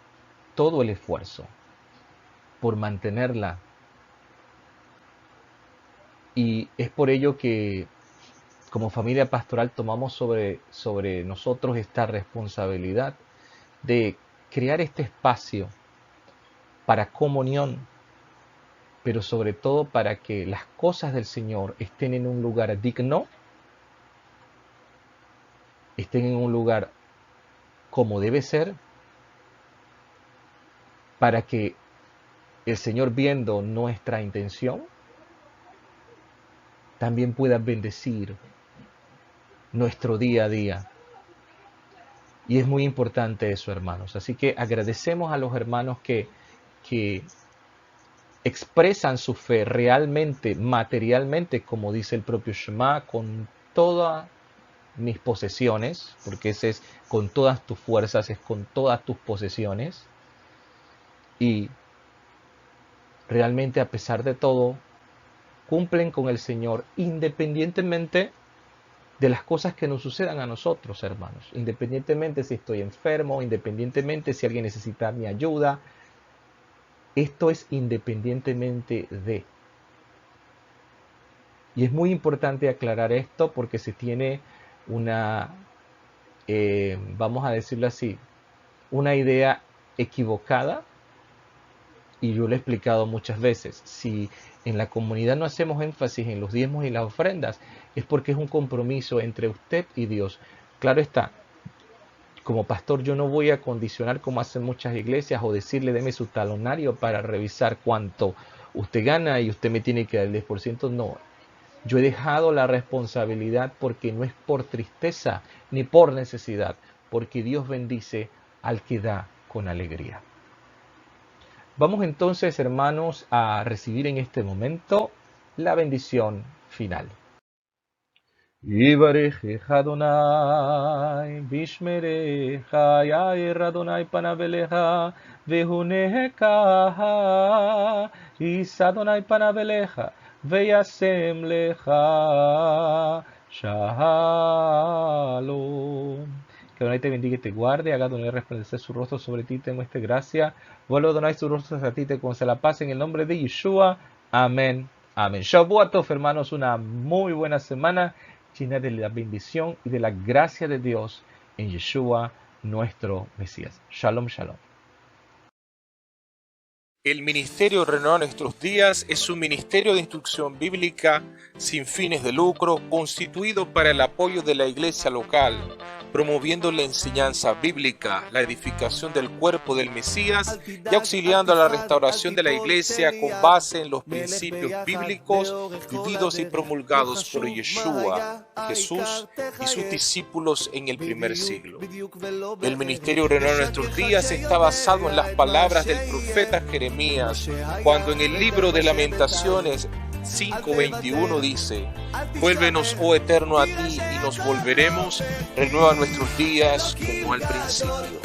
el esfuerzo por mantenerla. Y es por ello que como familia pastoral tomamos sobre nosotros esta responsabilidad de crear este espacio para comunión, pero sobre todo para que las cosas del Señor estén en un lugar digno, estén en un lugar como debe ser, para que el Señor, viendo nuestra intención, también pueda bendecir nuestro día a día. Y es muy importante eso, hermanos. Así que agradecemos a los hermanos que expresan su fe realmente, materialmente, como dice el propio Shema, con todas mis posesiones, porque ese es con todas tus fuerzas, es con todas tus posesiones. Y realmente, a pesar de todo, cumplen con el Señor independientemente de las cosas que nos sucedan a nosotros, hermanos. Independientemente si estoy enfermo, independientemente si alguien necesita mi ayuda. Esto es independientemente de. Y es muy importante aclarar esto porque se tiene una, vamos a decirlo así, una idea equivocada. Y yo lo he explicado muchas veces. Si en la comunidad no hacemos énfasis en los diezmos y las ofrendas, es porque es un compromiso entre usted y Dios. Claro está, como pastor yo no voy a condicionar como hacen muchas iglesias o decirle deme su talonario para revisar cuánto usted gana y usted me tiene que dar el 10%. No, yo he dejado la responsabilidad porque no es por tristeza ni por necesidad, porque Dios bendice al que da con alegría. Vamos entonces, hermanos, a recibir en este momento la bendición final. Yivarechecha Adonai, vishmerecha, yair Adonai panav elecha, vehuneka, yis Adonai panav elecha, veyasem lecha, shalom. Que Adonai te bendiga y te guarde, haga Adonai resplandecer su rostro sobre ti, te muestre gracia, vuelva Adonai su rostro hacia ti, te conceda la paz en el nombre de Yeshua. Amén. Amén. Shavuot Tov, hermanos, una muy buena semana llena de la bendición y de la gracia de Dios en Yeshua, nuestro Mesías. Shalom, shalom. El Ministerio Renueva Nuestros Días es un ministerio de instrucción bíblica sin fines de lucro constituido para el apoyo de la iglesia local, promoviendo la enseñanza bíblica, la edificación del cuerpo del Mesías y auxiliando a la restauración de la iglesia con base en los principios bíblicos vividos y promulgados por Yeshua, Jesús y sus discípulos en el primer siglo. El Ministerio Renueva Nuestros Días está basado en las palabras del profeta Jeremías, cuando en el libro de Lamentaciones 5:21 dice: vuélvenos, oh Eterno, a ti y nos volveremos, renueva nuestros días como al principio.